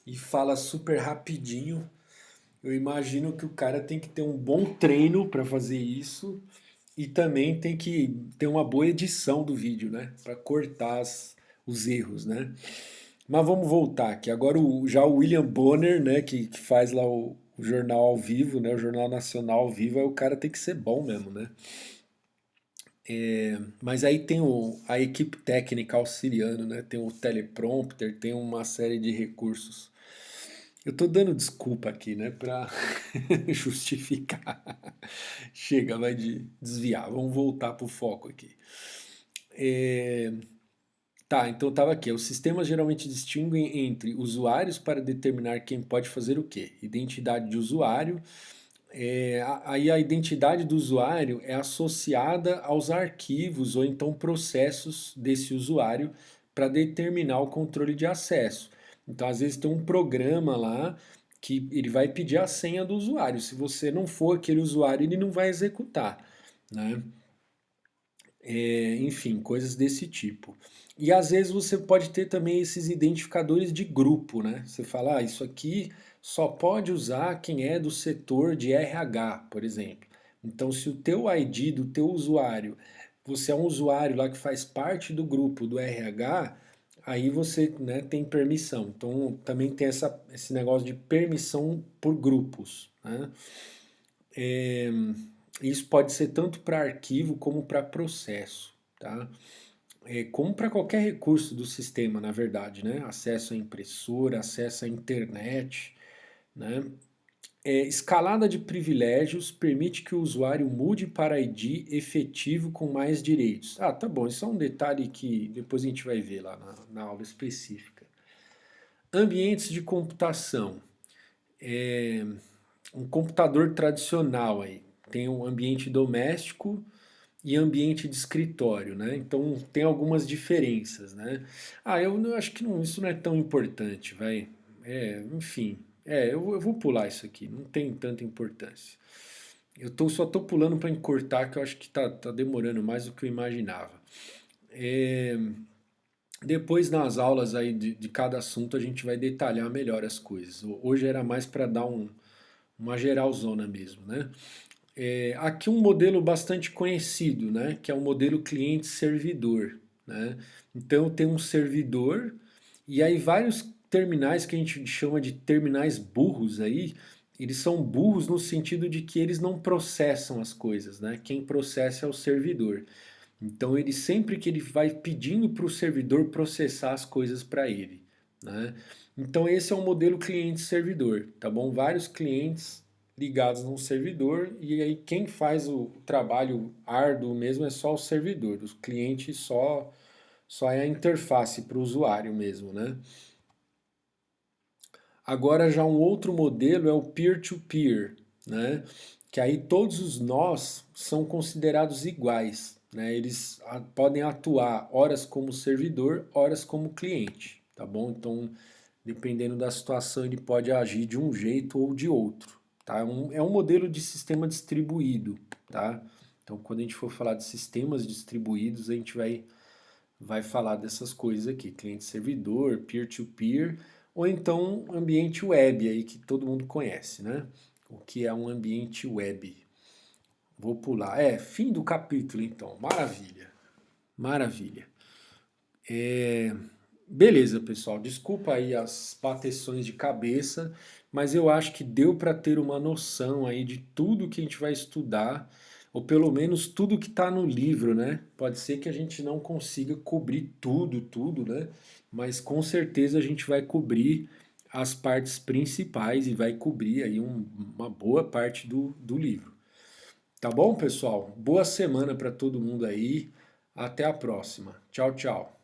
e fala super rapidinho. Eu imagino que o cara tem que ter um bom treino para fazer isso e também tem que ter uma boa edição do vídeo, né? Para cortar os erros, né? Mas vamos voltar aqui. Agora já o William Bonner, né, que faz lá o jornal ao vivo, né, o Jornal Nacional ao vivo, aí o cara tem que ser bom mesmo, né? Mas aí tem a equipe técnica auxiliando, né? Tem o teleprompter, tem uma série de recursos. Eu tô dando desculpa aqui, né, para justificar. Chega, vai desviar. Vamos voltar pro foco aqui. É, Tá, então estava aqui. Os sistemas geralmente distinguem entre usuários para determinar quem pode fazer o quê. Identidade de usuário. Aí a identidade do usuário é associada aos arquivos ou então processos desse usuário para determinar o controle de acesso. Então, às vezes tem um programa lá que ele vai pedir a senha do usuário. Se você não for aquele usuário, ele não vai executar, né? Enfim, coisas desse tipo. E às vezes você pode ter também esses identificadores de grupo, né? Você fala, isso aqui só pode usar quem é do setor de RH, por exemplo. Então, se o teu ID do teu usuário, você é um usuário lá que faz parte do grupo do RH, aí você, né, tem permissão. Então, também tem esse negócio de permissão por grupos, né? Isso pode ser tanto para arquivo como para processo, tá? Como para qualquer recurso do sistema, na verdade, né? Acesso à impressora, acesso à internet, né? Escalada de privilégios permite que o usuário mude para ID efetivo com mais direitos. Ah, tá bom, isso é um detalhe que depois a gente vai ver lá na aula específica. Ambientes de computação. Um computador tradicional aí. Tem um ambiente doméstico e ambiente de escritório, né? Então tem algumas diferenças, né? Ah, eu acho que isso não é tão importante, vai. Enfim, eu vou pular isso aqui, não tem tanta importância. Só tô pulando para encurtar, que eu acho que tá demorando mais do que eu imaginava. É, Depois nas aulas aí de cada assunto a gente vai detalhar melhor as coisas. Hoje era mais para dar uma geralzona mesmo, né? Aqui um modelo bastante conhecido, né? Que é o modelo cliente-servidor, né? Então tem um servidor e aí vários terminais que a gente chama de terminais burros aí, eles são burros no sentido de que eles não processam as coisas, né? Quem processa é o servidor. Então ele sempre que ele vai pedindo para o servidor processar as coisas para ele, né? Então esse é um modelo cliente-servidor, tá bom? Vários clientes ligados num servidor e aí quem faz o trabalho árduo mesmo é só o servidor, os clientes só é a interface para o usuário mesmo, né? Agora já um outro modelo é o peer-to-peer, né? Que aí todos os nós são considerados iguais, né? Eles podem atuar horas como servidor, horas como cliente, tá bom? Então, dependendo da situação, ele pode agir de um jeito ou de outro, tá? É um modelo de sistema distribuído, tá? Então, quando a gente for falar de sistemas distribuídos, a gente vai falar dessas coisas aqui, cliente-servidor, peer-to-peer, ou então ambiente web aí que todo mundo conhece, né? O que é um ambiente web? Vou pular. Fim do capítulo então. Maravilha. Maravilha. Beleza, pessoal. Desculpa aí as bateções de cabeça, mas eu acho que deu para ter uma noção aí de tudo que a gente vai estudar, ou pelo menos tudo que está no livro, né? Pode ser que a gente não consiga cobrir tudo, né? Mas com certeza a gente vai cobrir as partes principais e vai cobrir aí uma boa parte do livro. Tá bom, pessoal? Boa semana para todo mundo aí. Até a próxima. Tchau, tchau.